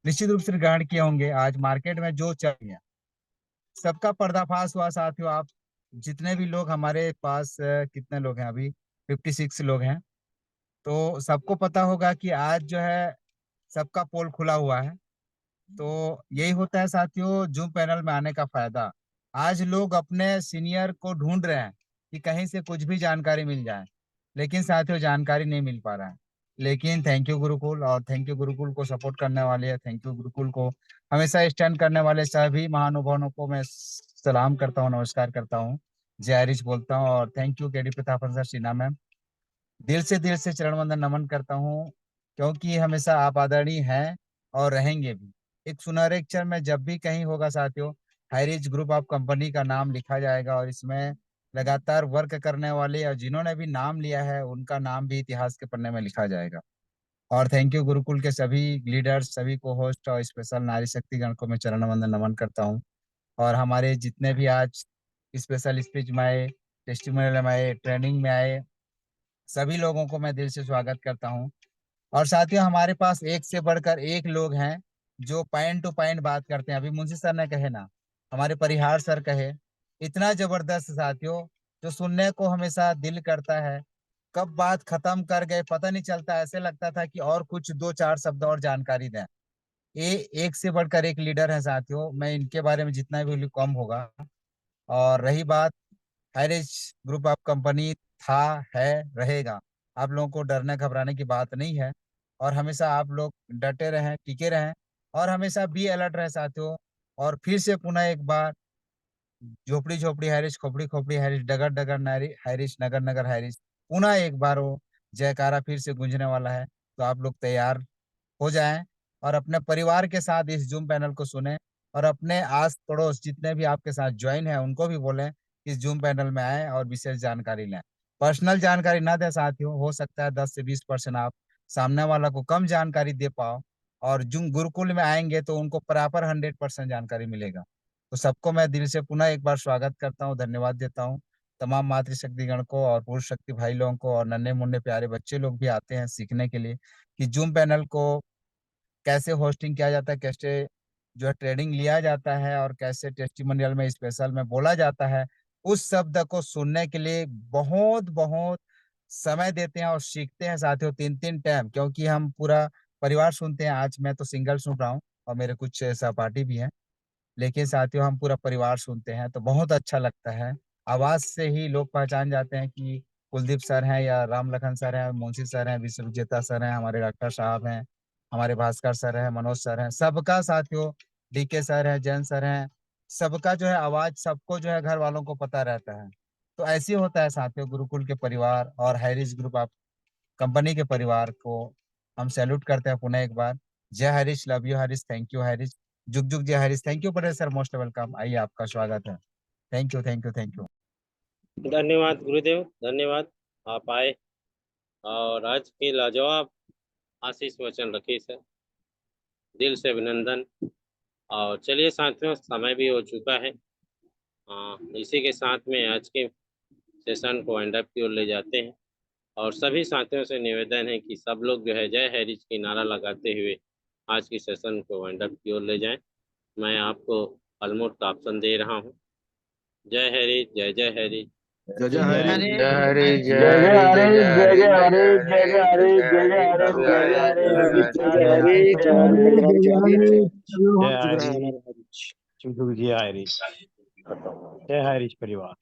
निश्चित रूप से ग्रहण किए होंगे। आज मार्केट में जो चल रही है सबका पर्दाफाश हुआ साथियों। आप जितने भी लोग हमारे पास कितने लोग हैं अभी, 56 लोग हैं, तो सबको पता होगा कि आज जो है सबका पोल खुला हुआ है। तो यही होता है साथियों जूम पैनल में आने का फायदा। आज लोग अपने सीनियर को ढूंढ रहे हैं कि कहीं से कुछ भी जानकारी मिल जाए, लेकिन साथियों जानकारी नहीं मिल पा रहा है। लेकिन थैंक यू गुरुकुल, और थैंक यू गुरुकुल को सपोर्ट करने वाले, थैंक यू गुरुकुल को हमेशा स्टैंड करने वाले सभी महानुभावों को मैं सलाम करता हूँ, नमस्कार करता हूँ, जय हरीश बोलता हूँ। और thank you KD Prathapan sir, Sheena ma'am, दिल से चरण वंदन नमन करता हूँ, क्योंकि हमेशा आप आदरणीय हैं और रहेंगे भी। एक सुनहरे अक्षर में जब भी कहीं होगा साथियों हाईरिच ग्रुप ऑफ कंपनी का नाम लिखा जाएगा और इसमें लगातार वर्क करने वाले और जिन्होंने भी नाम लिया है उनका नाम भी इतिहास के पन्ने में लिखा जाएगा। और थैंक यू गुरुकुल के सभी लीडर्स, सभी को होस्ट और स्पेशल नारी शक्ति गण को मैं चरण वंदन नमन करता हूँ। और हमारे जितने भी आज स्पेशल स्पीच में आए, टेस्टिमोनियल में आए, ट्रेनिंग में आए, सभी लोगों को मैं दिल से स्वागत करता हूँ। और साथियों हमारे पास एक से बढ़कर एक लोग हैं जो पॉइंट टू पॉइंट बात करते हैं। अभी मुंशी सर ने कहे ना, हमारे परिहार सर कहे, इतना जबरदस्त साथियों जो सुनने को हमेशा दिल करता है। कब बात खत्म कर गए पता नहीं चलता, ऐसे लगता था कि और कुछ दो चार शब्द और जानकारी दें। ये एक से बढ़कर एक लीडर है साथियों, मैं इनके बारे में जितना भी कम होगा। और रही बात हाईरिच ग्रुप ऑफ कंपनी, था, है, रहेगा, आप लोगों को डरने घबराने की बात नहीं है। और हमेशा आप लोग डटे रहें, टिके रहें और हमेशा बी अलर्ट रहे साथियों। और फिर से पुनः एक बार झोपड़ी झोपड़ी हैरिस, खोपड़ी खोपड़ी हैरिस, डगर डगर नारी हैरिस, नगर नगर हैरिस, पुनः एक बार वो जयकारा फिर से गूंजने वाला है। तो आप लोग तैयार हो जाएं और अपने परिवार के साथ इस जूम पैनल को सुने और अपने आस पड़ोस जितने भी आपके साथ ज्वाइन है उनको भी बोलें इस जूम पैनल में आए और विशेष जानकारी लें। पर्सनल जानकारी ना दे साथियों, हो सकता है 10 से 20% आप सामने वाला को कम जानकारी दे पाओ, और जो गुरुकुल में आएंगे तो उनको प्रॉपर 100% जानकारी मिलेगा। तो सबको मैं दिल से पुनः एक बार स्वागत करता हूँ, धन्यवाद देता हूँ तमाम मातृशक्तिगण को और पुरुष शक्ति भाई लोगों को, और नन्हे मुन्ने प्यारे बच्चे लोग भी आते हैं सीखने के लिए कि जूम पैनल को कैसे होस्टिंग किया जाता है, कैसे जो है ट्रेनिंग लिया जाता है, और कैसे टेस्टिमोनियल में स्पेशल में बोला जाता है। उस शब्द को सुनने के लिए बहुत बहुत समय देते हैं और सीखते हैं साथियों 3-3 टाइम, क्योंकि हम पूरा परिवार सुनते हैं। आज मैं तो सिंगल सुन रहा हूँ और मेरे कुछ सहपाठी भी हैं, लेकिन साथियों हम पूरा परिवार सुनते हैं तो बहुत अच्छा लगता है। आवाज से ही लोग पहचान जाते हैं कि कुलदीप सर हैं या राम लखन सर हैं, मुंशी सर हैं, विश्व विजेता सर हैं, हमारे डॉक्टर साहब हैं, हमारे भास्कर सर हैं, मनोज सर हैं, सबका साथियों, डीके सर हैं, जैन सर हैं, सबका जो है आवाज सबको जो है घर वालों को पता रहता है। तो ऐसे ही होता है साथियों, गुरुकुल के परिवार और हैरिस ग्रुप आप कंपनी के परिवार को हम सैल्यूट करते हैं पुनः एक बार। जय Harish, love you Harish, thank you Harish, जुग जुग जय Harish, thank you Patel sir, most welcome. आइए आपका स्वागत है। Thank you thank you thank you. धन्यवाद गुरुदेव, धन्यवाद आप आए और आज के लाजवाब आशीष वचन रखे सर, दिल से अभिनंदन। और चलिए साथियों, समय भी हो चुका है। इसी के साथ में आज के सेशन को एंड अप की ओर ले जाते हैं और सभी साथियों से निवेदन है कि सब लोग जो है जय हैरिज की नारा लगाते हुए आज की सेशन को एंड अप की ओर ले जाएं। मैं आपको ऑलमोस्ट ऑप्शन दे रहा हूं। जय हैरिज, जय जय हैरिज। जय जय हरी। जय हरे जय हरे जय हरे जय हरे जय हरे जय हरे जय हरे जय हरे जय हरीश, जय हरीश परिवार।